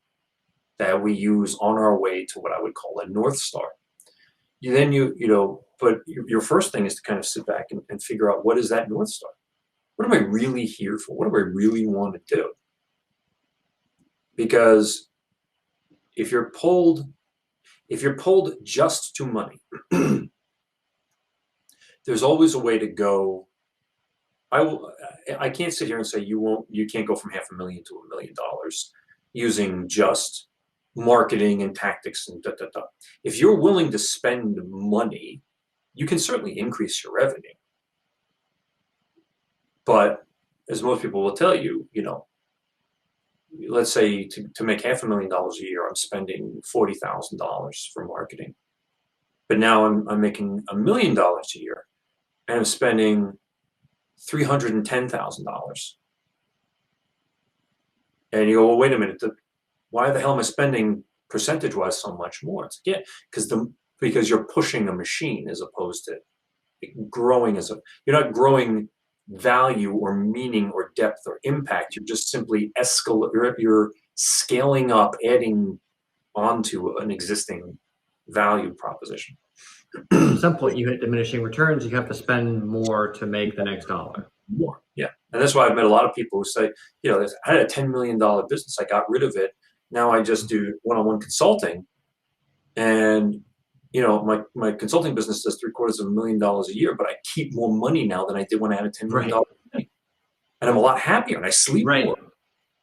that we use on our way to what I would call a North Star. But your first thing is to kind of sit back and figure out, what is that North Star? What am I really here for? What do I really want to do? Because if you're pulled just to money, there's always a way to go. I can't sit here and say you can't go from 500,000 to $1 million using just marketing and tactics and If you're willing to spend money, you can certainly increase your revenue. But as most people will tell you, let's say to make $500,000 a year, I'm spending $40,000 for marketing. But now I'm making $1 million a year, and I'm spending $310,000. And you go, well, wait a minute, why the hell am I spending percentage-wise so much more? It's because you're pushing a machine as opposed to growing you're not growing value or meaning or depth or impact. You're just simply you're scaling up, adding onto an existing value proposition. At some point you hit diminishing returns. You have to spend more to make the next dollar. More, yeah. And that's why I've met a lot of people who say, I had a $10 million business, I got rid of it. Now I just do one-on-one consulting, and my consulting business does $750,000 a year, but I keep more money now than I did when I had a $10 million company. And I'm a lot happier, and I sleep more.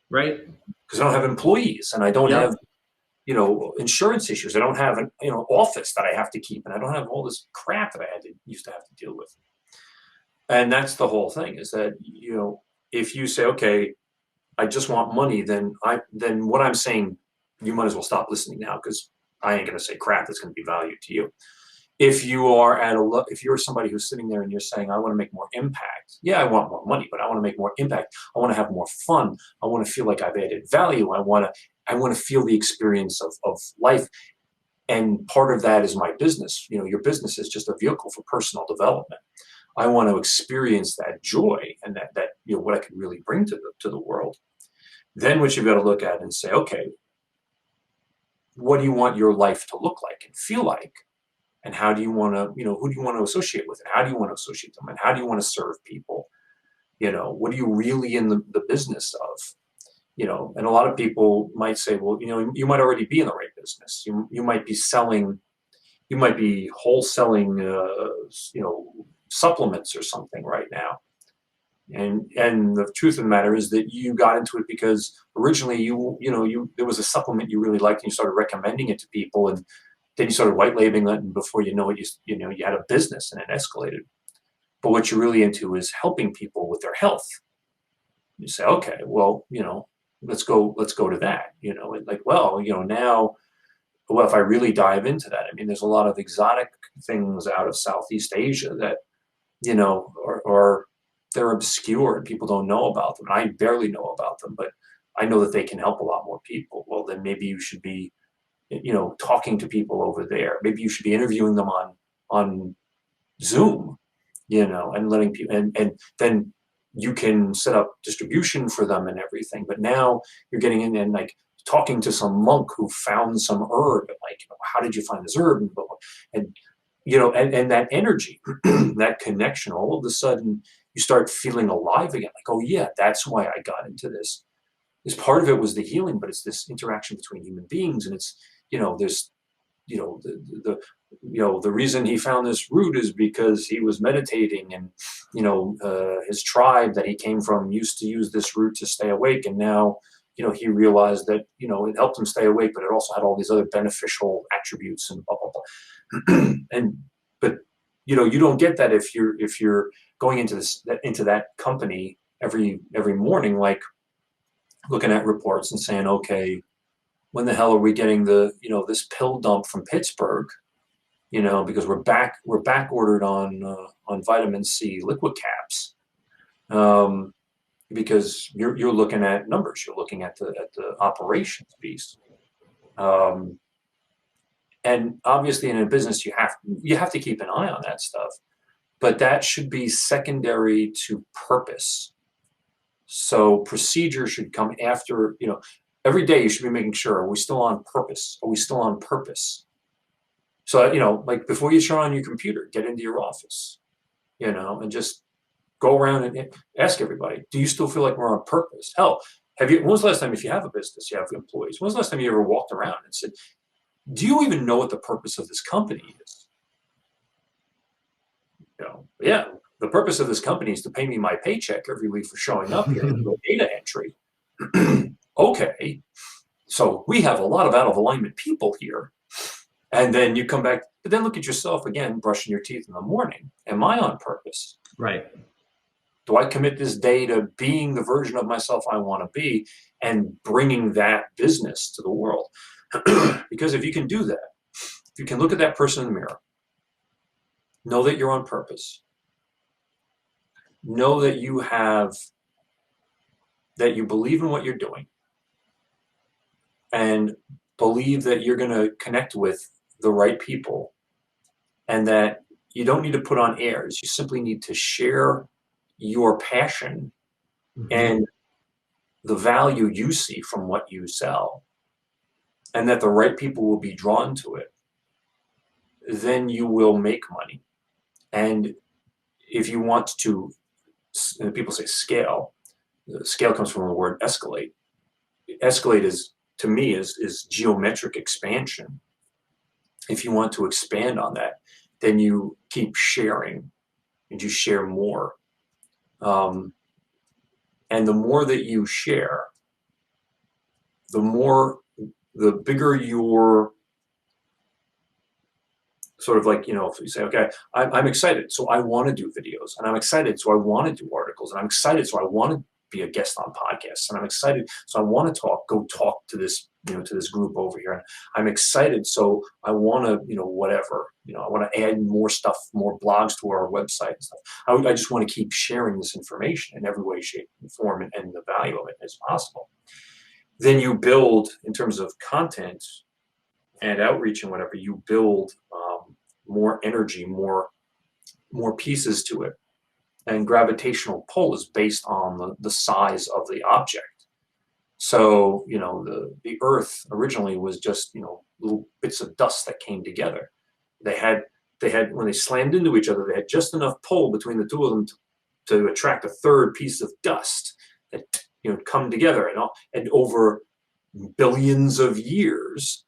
Right. Because I don't have employees, and I don't have, insurance issues. I don't have an office that I have to keep, and I don't have all this crap that I used to have to deal with. And that's the whole thing, is that, if you say, okay, I just want money, then what I'm saying, you might as well stop listening now, because I ain't going to say crap that's going to be valued to you. If you are if you're somebody who's sitting there and you're saying, I want to make more impact. Yeah, I want more money, but I want to make more impact. I want to have more fun. I want to feel like I've added value. I want to feel the experience of life. And part of that is my business. Your business is just a vehicle for personal development. I want to experience that joy and that what I could really bring to the world. Then what you've got to look at and say, okay, what do you want your life to look like and feel like? And how do you want to, who do you want to associate with? And how do you want to associate them? And how do you want to serve people? What are you really in the business of? And a lot of people might say, well, you might already be in the right business. You might be selling, you might be wholesaling, supplements or something right now. And the truth of the matter is that you got into it because originally there was a supplement you really liked and you started recommending it to people, and then you started white labeling it, and before you know it, you had a business and it escalated. But what you're really into is helping people with their health. You say, okay, well, let's go to that. Now, well, if I really dive into that, I mean, there's a lot of exotic things out of Southeast Asia that, are they're obscure and people don't know about them. And I barely know about them, but I know that they can help a lot more people. Well, then maybe you should be, talking to people over there. Maybe you should be interviewing them on Zoom, and letting people, and then you can set up distribution for them and everything. But now you're getting in and like talking to some monk who found some herb, and like, how did you find this herb? And and that energy, that connection, all of a sudden you start feeling alive again. Like, oh yeah, that's why I got into this. This part of it was the healing, but it's this interaction between human beings, and it's there's the reason he found this root is because he was meditating, and his tribe that he came from used to use this root to stay awake, and now he realized that it helped him stay awake, but it also had all these other beneficial attributes and blah blah blah. But you don't get that if you're going into that company every morning, like looking at reports and saying, okay, when the hell are we getting this pill dump from Pittsburgh? Because we're back ordered on vitamin C liquid caps. Because you're looking at numbers, you're looking at the operations piece. And obviously in a business you have to keep an eye on that stuff, but that should be secondary to purpose. So procedure should come after, every day you should be making sure, are we still on purpose? Are we still on purpose? So, like before you turn on your computer, get into your office, and just go around and ask everybody, do you still feel like we're on purpose? Hell, when was the last time, if you have a business, you have employees, when was the last time you ever walked around and said, do you even know what the purpose of this company is? Yeah, the purpose of this company is to pay me my paycheck every week for showing up here and do data entry. Okay, so we have a lot of out of alignment people here. And then you come back, but then look at yourself again, brushing your teeth in the morning. Am I on purpose? Right. Do I commit this day to being the version of myself I want to be and bringing that business to the world? Because if you can do that, if you can look at that person in the mirror, know that you're on purpose, know that you believe in what you're doing, and believe that you're going to connect with the right people, and that you don't need to put on airs. You simply need to share your passion and the value you see from what you sell, and that the right people will be drawn to it. Then you will make money. And if you want to, people say scale. Scale comes from the word escalate. Escalate is, to me, is geometric expansion. If you want to expand on that, then you keep sharing and you share more. And the more that you share, the bigger your sort of like, if you say, okay, I'm excited, so I want to do videos, and I'm excited, so I want to do articles, and I'm excited, so I want to be a guest on podcasts, and I'm excited. So I want to go talk to this, to this group over here, and I'm excited. So I want to, whatever, I want to add more stuff, more blogs to our website and stuff. I just want to keep sharing this information in every way, shape, and form, and the value of it as possible. Then you build, in terms of content and outreach and whatever, you build more energy, more pieces to it. And gravitational pull is based on the size of the object. So, the Earth originally was just, little bits of dust that came together. They had, when they slammed into each other, they had just enough pull between the two of them to attract a third piece of dust that, come together. And over billions of years,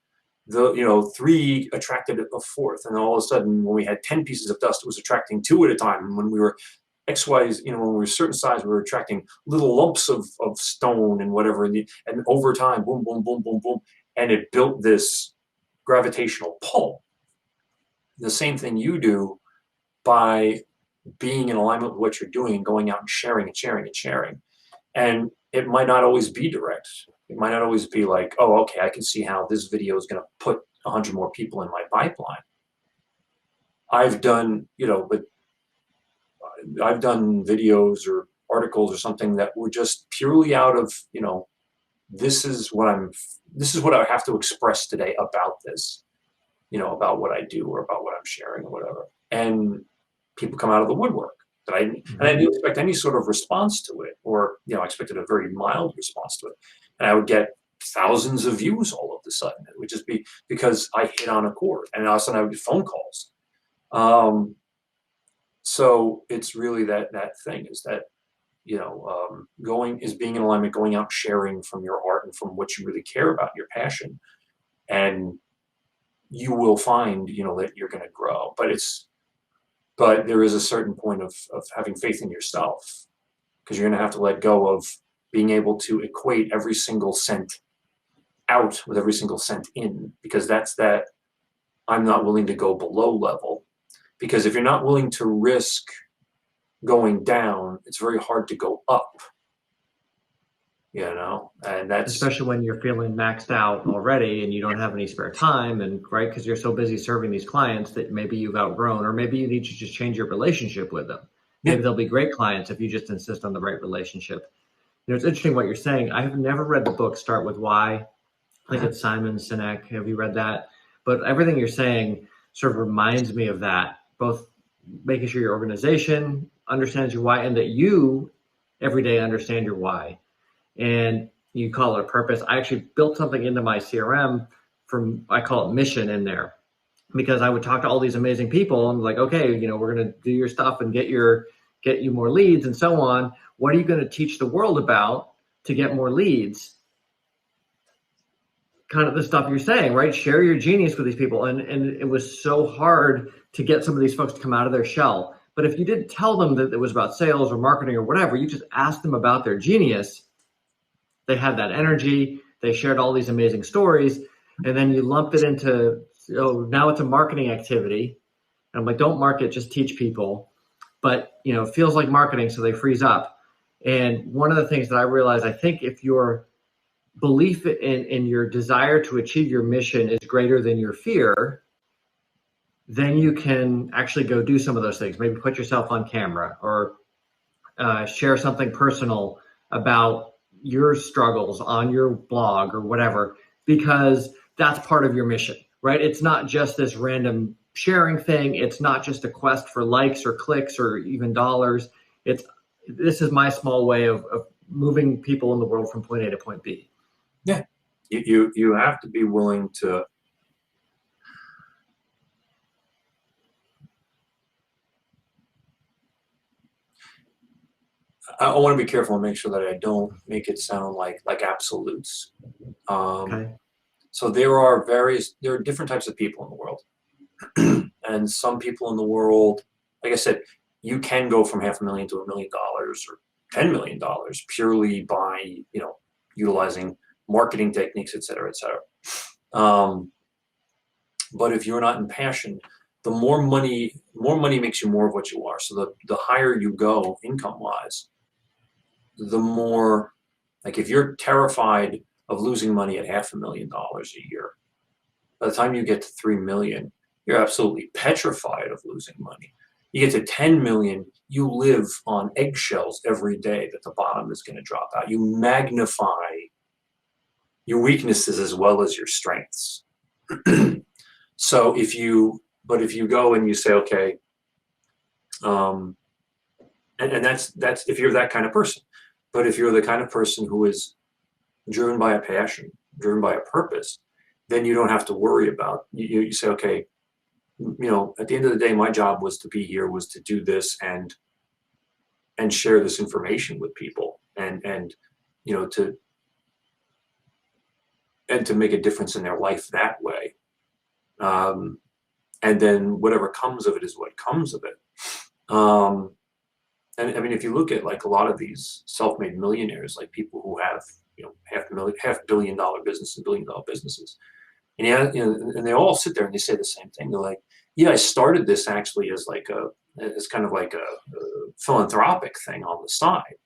three attracted a fourth. And all of a sudden, when we had 10 pieces of dust, it was attracting two at a time. And when we were XY's, when we were a certain size, we were attracting little lumps of stone and whatever. And over time, boom, boom, boom, boom, boom. And it built this gravitational pull. The same thing you do by being in alignment with what you're doing and going out and sharing and sharing and sharing. And it might not always be direct. It might not always be like, oh, okay, I can see how this video is going to put 100 more people in my pipeline. I've done, but I've done videos or articles or something that were just purely out of, this is what I have to express today about this, about what I do or about what I'm sharing or whatever. And people come out of the woodwork. And I didn't expect any sort of response to it, or, I expected a very mild response to it. And I would get thousands of views all of a sudden. It would just be because I hit on a chord, and all of a sudden I would get phone calls. So it's really that thing is that, being in alignment, going out, sharing from your heart and from what you really care about, your passion, and you will find, that you're going to grow. But there is a certain point of having faith in yourself, because you're going to have to let go of being able to equate every single cent out with every single cent in, because that's that I'm not willing to go below level. Because if you're not willing to risk going down, it's very hard to go up. And that's especially when you're feeling maxed out already and you don't have any spare time, and right, because you're so busy serving these clients that maybe you've outgrown, or maybe you need to just change your relationship with them. Maybe they'll be great clients if you just insist on the right relationship. It's interesting what you're saying. I have never read the book Start With Why. I think it's Simon Sinek. Have you read that? But everything you're saying sort of reminds me of that, both making sure your organization understands your why and that you every day understand your why. And you call it a purpose. I actually built something into my CRM I call it mission in there, because I would talk to all these amazing people and like, okay, we're going to do your stuff and get you more leads and so on. What are you going to teach the world about to get more leads? Kind of the stuff you're saying, right? Share your genius with these people. And it was so hard to get some of these folks to come out of their shell. But if you didn't tell them that it was about sales or marketing or whatever, you just asked them about their genius. They had that energy. They shared all these amazing stories. And then you lump it into, now it's a marketing activity. And I'm like, don't market, just teach people. But, it feels like marketing, so they freeze up. And one of the things that I realized, I think if your belief in your desire to achieve your mission is greater than your fear, then you can actually go do some of those things. Maybe put yourself on camera or share something personal about your struggles on your blog or whatever, because that's part of your mission, right? It's not just this random sharing thing. It's not just a quest for likes or clicks or even dollars. This is my small way of moving people in the world from point A to point B. Yeah, you have to be willing to I want to be careful and make sure that I don't make it sound like absolutes. Okay. So there are different types of people in the world. And some people in the world, like I said, you can go from $500,000 to $1 million or $10 million purely by, utilizing marketing techniques, et cetera, et cetera. But if you're not in passion, the more money makes you more of what you are. So the higher you go income wise, the more, like if you're terrified of losing money at $500,000 a year, by the time you get to 3 million, you're absolutely petrified of losing money. You get to 10 million, you live on eggshells every day that the bottom is going to drop out. You magnify your weaknesses as well as your strengths. So if you go and you say, okay, and that's if you're that kind of person. But if you're the kind of person who is driven by a passion, driven by a purpose, then you don't have to worry about, you say, okay, at the end of the day, my job was to be here, was to do this and share this information with people and to make a difference in their life that way. And then whatever comes of it is what comes of it. And I mean, if you look at like a lot of these self-made millionaires, like people who have, $500 million business and $1 billion businesses, and and they all sit there and they say the same thing. They're like, yeah, I started this actually as it's kind of like a philanthropic thing on the side.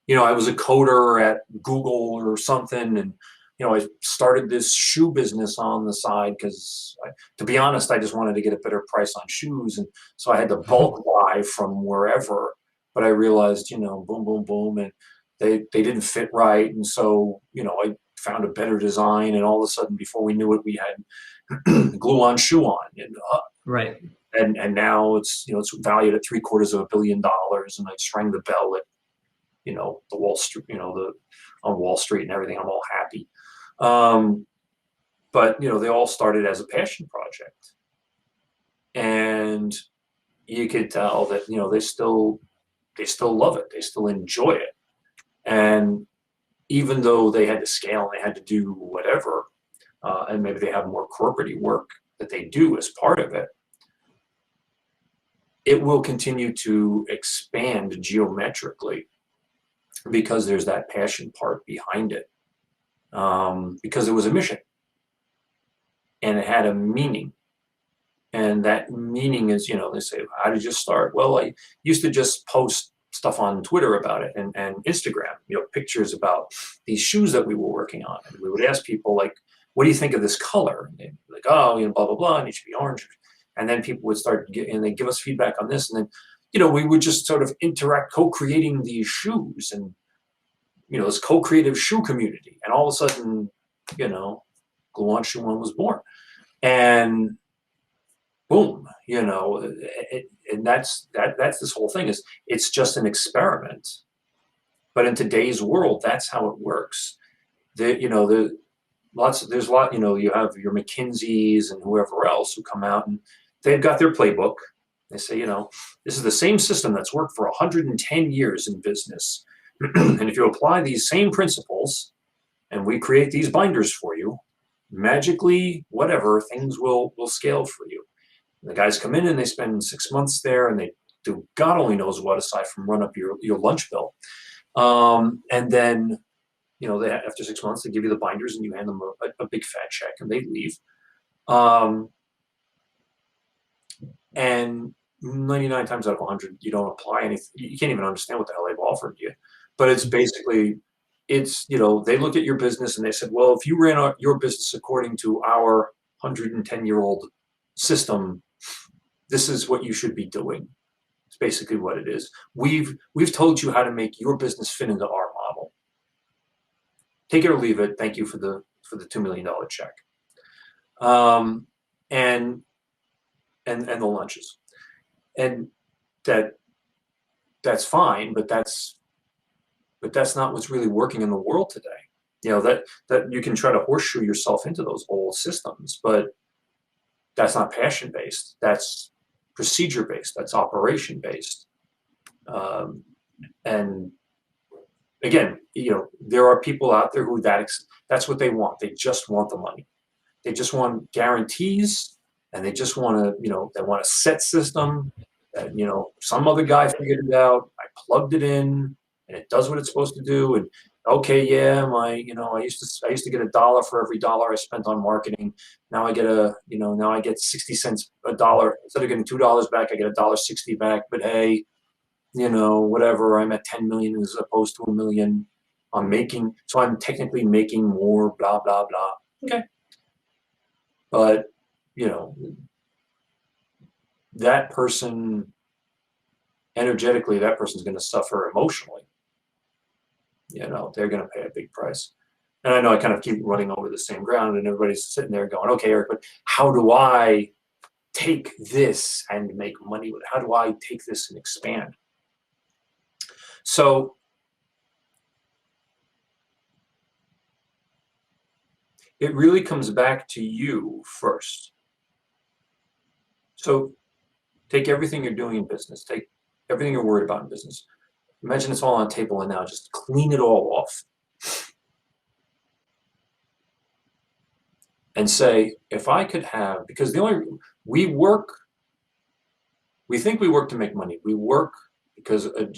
I was a coder at Google or something, and I started this shoe business on the side because, to be honest, I just wanted to get a better price on shoes, and so I had to bulk buy from wherever. But I realized, boom, boom, boom, and they didn't fit right, and so I found a better design, and all of a sudden, before we knew it, we had glue-on shoe on, and right, and now it's valued at $750 million, and I rang the bell at the Wall Street, on Wall Street and everything. I'm all happy. But they all started as a passion project, and you could tell that they still love it, they still enjoy it, and even though they had to scale and they had to do whatever, and maybe they have more corporate work that they do as part of it, it will continue to expand geometrically because there's that passion part behind it. Because it was a mission and it had a meaning, and that meaning is, they say, how did you start? Well, I used to just post stuff on Twitter about it and Instagram, pictures about these shoes that we were working on, and we would ask people like, what do you think of this color? And they'd be like, oh, blah blah blah, and it should be orange. And then people would start and they give us feedback on this, and then we would just sort of interact, co-creating these shoes, and this co-creative shoe community, and all of a sudden, Glue-On Shoe One was born, and boom, and that's this whole thing is, it's just an experiment, but in today's world, that's how it works. There's a lot, you have your McKinseys and whoever else who come out and they've got their playbook. They say, this is the same system that's worked for 110 years in business. And if you apply these same principles and we create these binders for you, magically, whatever, things will scale for you. And the guys come in and they spend 6 months there and they do God only knows what aside from run up your lunch bill. And then, after 6 months, they give you the binders and you hand them a big fat check and they leave. And 99 times out of 100, you don't apply anything. You can't even understand what the hell they've offered you. But it's basically, they look at your business and they said, well, if you ran your business according to our 110-year-old system, this is what you should be doing. It's basically what it is. We've told you how to make your business fit into our model. Take it or leave it. Thank you for the $2 million check. And the lunches. And that's fine, but that's not what's really working in the world today. That you can try to horseshoe yourself into those old systems, but that's not passion based. That's procedure based. That's operation based. And again, there are people out there who that's what they want. They just want the money. They just want guarantees, and they just want to, they want a set system that, some other guy figured it out. I plugged it in and it does what it's supposed to do. And okay, yeah, I used to get $1 for every dollar I spent on marketing. Now I get 60 cents a dollar. Instead of getting $2 back, I get $1.60 back. But hey, whatever, I'm at 10 million as opposed to a million. So I'm technically making more, blah, blah, blah. Okay. But, that person, energetically, that person's going to suffer emotionally. They're going to pay a big price. And I know I kind of keep running over the same ground, and everybody's sitting there going, okay, Erik, but how do I take this and make money with it? How do I take this and expand? So it really comes back to you first. So take everything you're doing in business, take everything you're worried about in business. Imagine it's all on a table, and now just clean it all off. And say, if I could have, because we think we work to make money. We work because a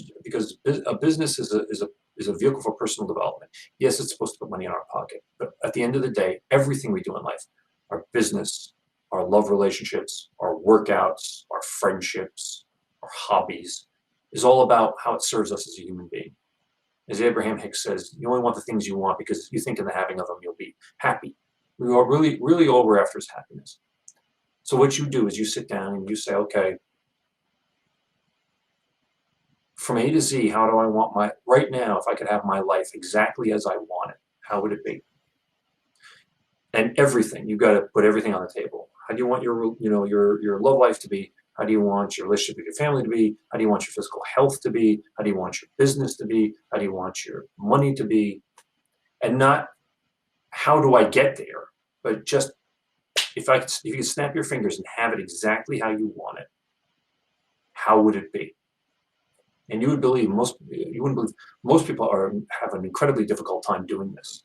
business is a vehicle for personal development. Yes, it's supposed to put money in our pocket, but at the end of the day, everything we do in life, our business, our love relationships, our workouts, our friendships, our hobbies, is all about how it serves us as a human being. As Abraham Hicks says, you only want the things you want because you think in the having of them you'll be happy. We are really all we're after is happiness. So what you do is you sit down and you say, okay, from A to Z, how do I want right now, if I could have my life exactly as I want it, how would it be? And everything, you've got to put everything on the table. How do you want your love life to be? How do you want your relationship with your family to be? How do you want your physical health to be? How do you want your business to be? How do you want your money to be? And not, how do I get there? But just, if you could snap your fingers and have it exactly how you want it, how would it be? And you wouldn't believe most people have an incredibly difficult time doing this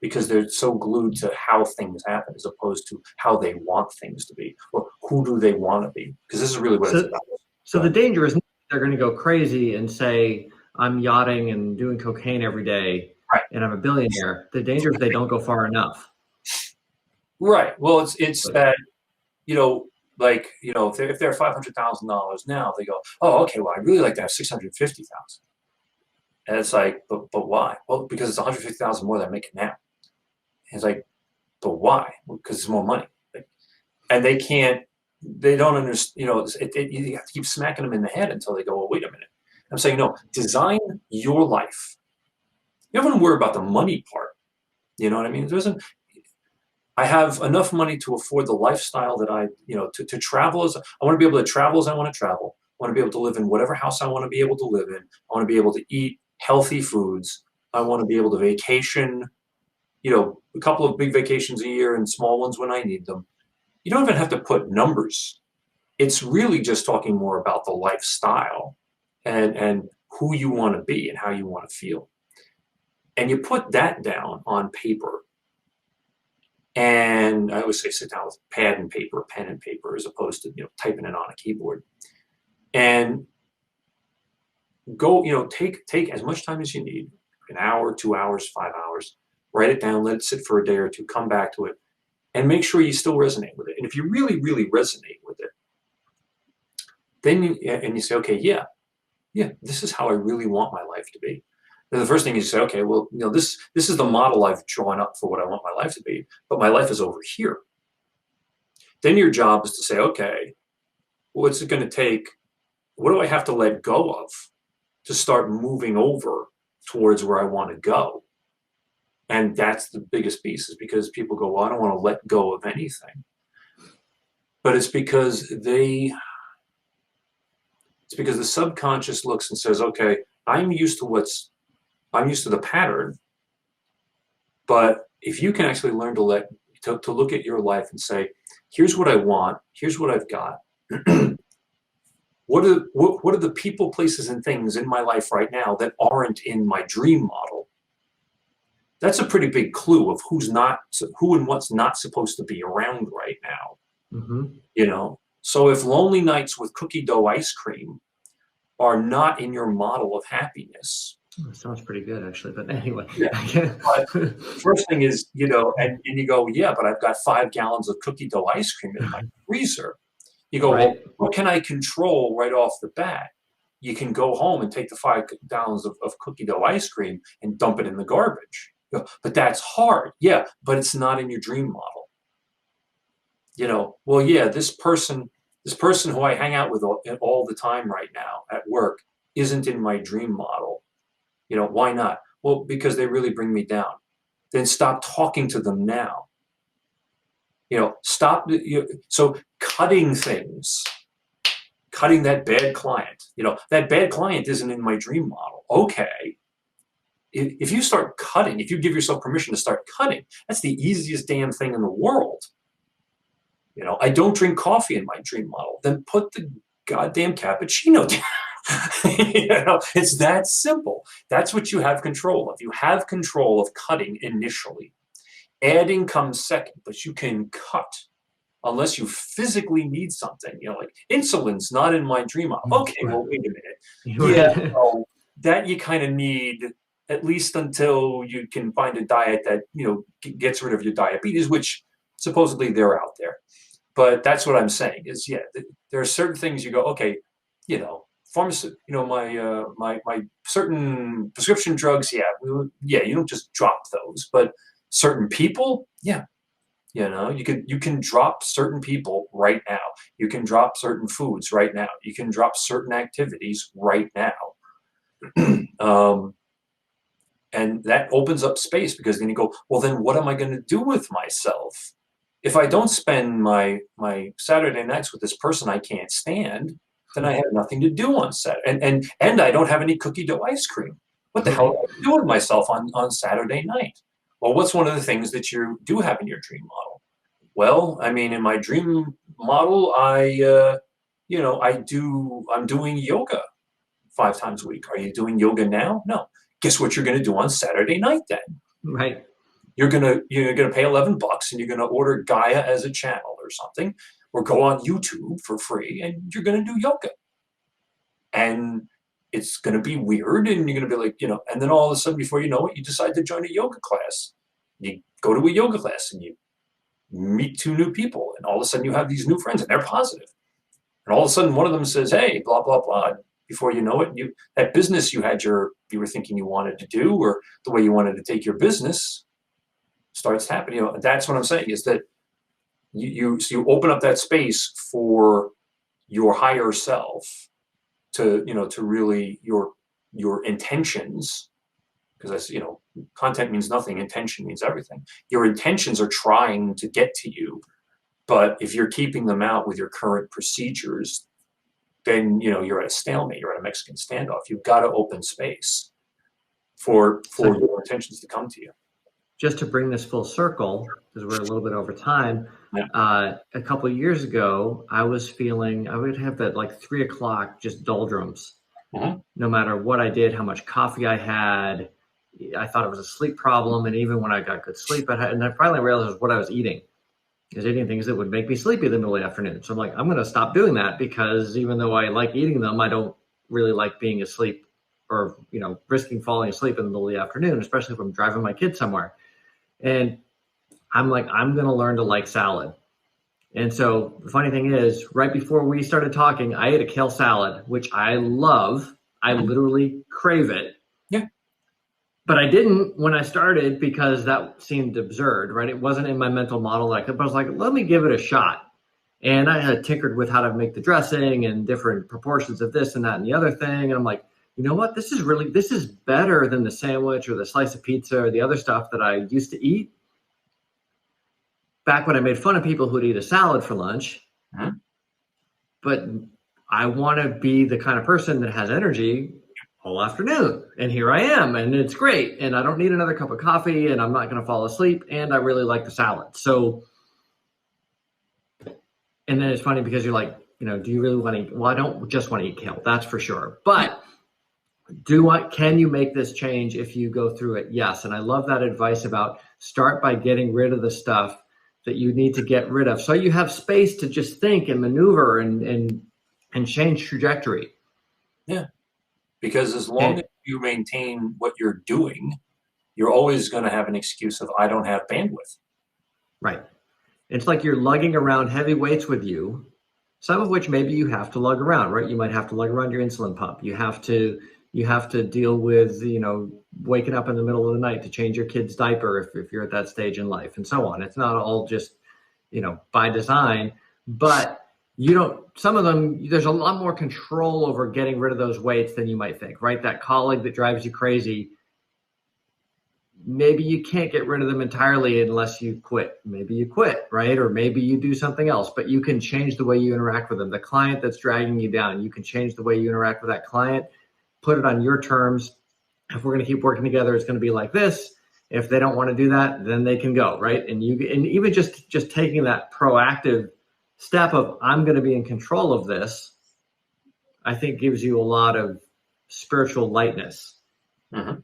because they're so glued to how things happen as opposed to how they want things to be, or who do they want to be? Because this is really what it's about. So the danger is they're going to go crazy and say, I'm yachting and doing cocaine every day, right, and I'm a billionaire. The danger is they don't go far enough. Right. Well, it's that, if they're $500,000 now, they go, oh, okay, well, I'd really like to have 650,000. And it's like, but why? Well, because it's 150,000 more than I'm making now. And it's like, but why? Well, because it's more money. And they don't understand, you have to keep smacking them in the head until they go, well, wait a minute. I'm saying, no, design your life. You don't want to worry about the money part. You know what I mean? I have enough money to afford the lifestyle that to travel I want to be able to travel as I want to travel. I want to be able to live in whatever house I want to be able to live in. I want to be able to eat healthy foods. I want to be able to vacation, a couple of big vacations a year and small ones when I need them. You don't even have to put numbers. It's really just talking more about the lifestyle and who you want to be and how you want to feel. And you put that down on paper. And I always say sit down with pen and paper, as opposed to typing it on a keyboard. And go, take as much time as you need, an hour, 2 hours, 5 hours, write it down, let it sit for a day or two, come back to it, and make sure you still resonate with it. And if you really, really resonate with it, then you say, okay, yeah, this is how I really want my life to be. And the first thing you say, okay, well, this is the model I've drawn up for what I want my life to be, but my life is over here. Then your job is to say, okay, what's it going to take? What do I have to let go of to start moving over towards where I want to go? And that's the biggest piece, is because people go, well, I don't want to let go of anything. But it's because the subconscious looks and says, okay, I'm used to the pattern, but if you can actually learn to look at your life and say, here's what I want, here's what I've got. What are the people, places, and things in my life right now that aren't in my dream model? That's a pretty big clue of who and what's not supposed to be around right now. Mm-hmm. So if lonely nights with cookie dough ice cream are not in your model of happiness. That sounds pretty good, actually. But anyway. Yeah. But first thing is, and you go, yeah, but I've got 5 gallons of cookie dough ice cream in my freezer. You go, right. Well, what can I control right off the bat? you can go home and take the 5 gallons of cookie dough ice cream and dump it in the garbage. But that's hard. Yeah, but it's not in your dream model. Well, yeah, this person who I hang out with all the time right now at work isn't in my dream model. Why not? Well, because they really bring me down. Then stop talking to them now. Stop. So cutting things, cutting that bad client. That bad client isn't in my dream model. Okay. If you start cutting, if you give yourself permission to start cutting, that's the easiest damn thing in the world. I don't drink coffee in my dream model. Then put the goddamn cappuccino down. It's that simple. That's what you have control of. You have control of cutting initially. Adding comes second, but you can cut unless you physically need something. Like insulin's not in my dream model. Okay, well, wait a minute. Yeah, that you kind of need at least until you can find a diet that gets rid of your diabetes, which supposedly they're out there. But that's what I'm saying is, there are certain things you go, okay, pharmacy, my certain prescription drugs, you don't just drop those, but certain people, you can drop certain people right now. You can drop certain foods right now. You can drop certain activities right now. And that opens up space, because then you go, well, then what am I going to do with myself? If I don't spend my Saturday nights with this person I can't stand, then I have nothing to do on Saturday. And I don't have any cookie dough ice cream. What the hell am I doing with myself on Saturday night? Well, what's one of the things that you do have in your dream model? Well, I mean, in my dream model, I'm doing yoga 5 times a week. Are you doing yoga now? No. Guess what you're going to do on Saturday night then? Right. You're gonna pay $11 and you're gonna order Gaia as a channel or something, or go on YouTube for free, and you're gonna do yoga. And it's gonna be weird, and you're gonna be like, and then all of a sudden, before you know it, you decide to join a yoga class. You go to a yoga class and you meet 2 new people, and all of a sudden you have these new friends, and they're positive. And all of a sudden one of them says, hey, blah, blah, blah. Before you know it, that business you were thinking you wanted to do, or the way you wanted to take your business, starts happening. That's what I'm saying, is that you open up that space for your higher self to really your intentions, because content means nothing, intention means everything. Your intentions are trying to get to you, but if you're keeping them out with your current procedures, then you're at a stalemate. You're at a Mexican standoff. You've got to open space for your intentions to come to you. Just to bring this full circle, because we're a little bit over time, a couple of years ago, I was feeling, I would have that like 3 o'clock just doldrums. No matter what I did, how much coffee I had, I thought it was a sleep problem. And even when I got good sleep, and I finally realized what I was eating. I was eating things that would make me sleepy in the middle of the afternoon. So I'm like, I'm going to stop doing that, because even though I like eating them, I don't really like being asleep, or risking falling asleep in the middle of the afternoon, especially if I'm driving my kids somewhere. And I'm like, I'm going to learn to like salad. And so the funny thing is, right before we started talking, I ate a kale salad, which I love. I literally crave it. Yeah. But I didn't when I started, because that seemed absurd, right? It wasn't in my mental model that I could, but I was like, let me give it a shot. And I had tinkered with how to make the dressing and different proportions of this and that and the other thing. And I'm like, you know what? This is better than the sandwich or the slice of pizza or the other stuff that I used to eat back when I made fun of people who'd eat a salad for lunch. But I want to be the kind of person that has energy all afternoon. And here I am, and it's great. And I don't need another cup of coffee, and I'm not going to fall asleep. And I really like the salad. So, and then it's funny because you're like, do you really want to eat? Well, I don't just want to eat kale. That's for sure. But can you make this change if you go through it? Yes. And I love that advice about start by getting rid of the stuff that you need to get rid of, so you have space to just think and maneuver and change trajectory. Yeah. Because as long as you maintain what you're doing, you're always going to have an excuse of, I don't have bandwidth. Right. It's like you're lugging around heavy weights with you, some of which maybe you have to lug around, right? You might have to lug around your insulin pump. You have to deal with, waking up in the middle of the night to change your kid's diaper if you're at that stage in life, and so on. It's not all just, by design, but some of them, there's a lot more control over getting rid of those weights than you might think, right? That colleague that drives you crazy, maybe you can't get rid of them entirely unless you quit. Maybe you quit, right? Or maybe you do something else, but you can change the way you interact with them. The client that's dragging you down, you can change the way you interact with that client, put it on your terms. If we're going to keep working together, it's going to be like this. If they don't want to do that, then they can go, right? And even just taking that proactive step of, I'm going to be in control of this, I think gives you a lot of spiritual lightness. Mm-hmm.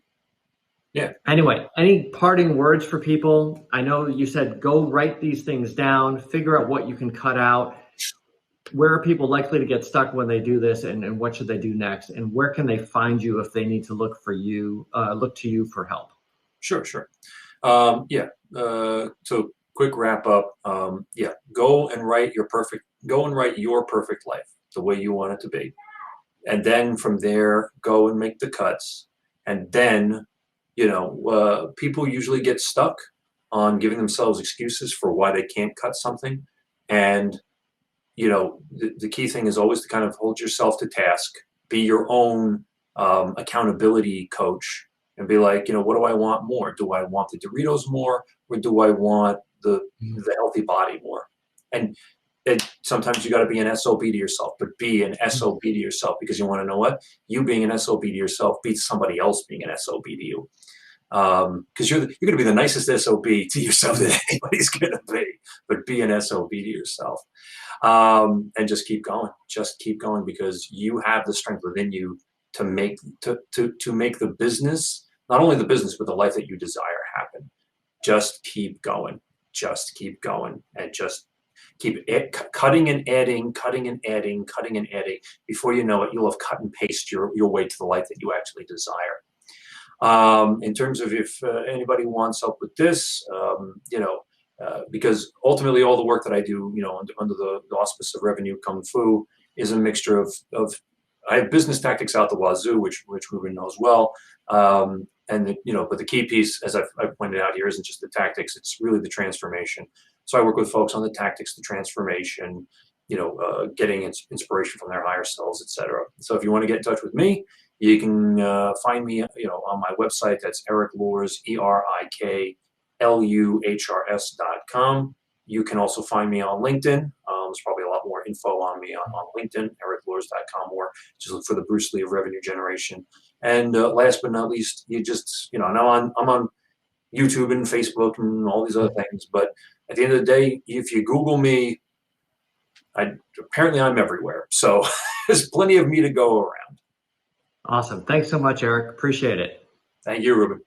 Yeah. Anyway, any parting words for people? I know you said go write these things down, figure out what you can cut out. Where are people likely to get stuck when they do this, and what should they do next? And where can they find you if they need to look to you for help? Sure. So quick wrap up. Go and write your perfect life the way you want it to be. And then from there, go and make the cuts. And then, people usually get stuck on giving themselves excuses for why they can't cut something. And, the key thing is always to kind of hold yourself to task, be your own accountability coach, and be like, what do I want more? Do I want the Doritos more, or do I want the healthy body more? And sometimes you got to be an SOB to yourself, but be an SOB to yourself, because you want to know what? You being an SOB to yourself beats somebody else being an SOB to you. Because you're going to be the nicest SOB to yourself that anybody's going to be, but be an SOB to yourself. And just keep going, because you have the strength within you to make the business, not only the business, but the life that you desire happen. Just keep going, and just keep cutting and adding. Before you know it, you'll have cut and paste your way to the life that you actually desire. In terms of if anybody wants help with this, because ultimately all the work that I do, under the auspice of Revenue Kung Fu, is a mixture of I have business tactics out the wazoo, which Ruben knows well. But the key piece, as I've pointed out here, isn't just the tactics, it's really the transformation. So I work with folks on the tactics, the transformation, getting inspiration from their higher selves, etc. So if you want to get in touch with me, you can find me, on my website. That's Erik Luhrs, ErikLuhrs.com. You can also find me on LinkedIn. There's probably a lot more info on me on LinkedIn, ErikLuhrs.com, or just look for the Bruce Lee of revenue generation. And last but not least, you just, now I'm on YouTube and Facebook and all these other things. But at the end of the day, if you Google me, apparently I'm everywhere. So there's plenty of me to go around. Awesome. Thanks so much, Erik. Appreciate it. Thank you, Ruben.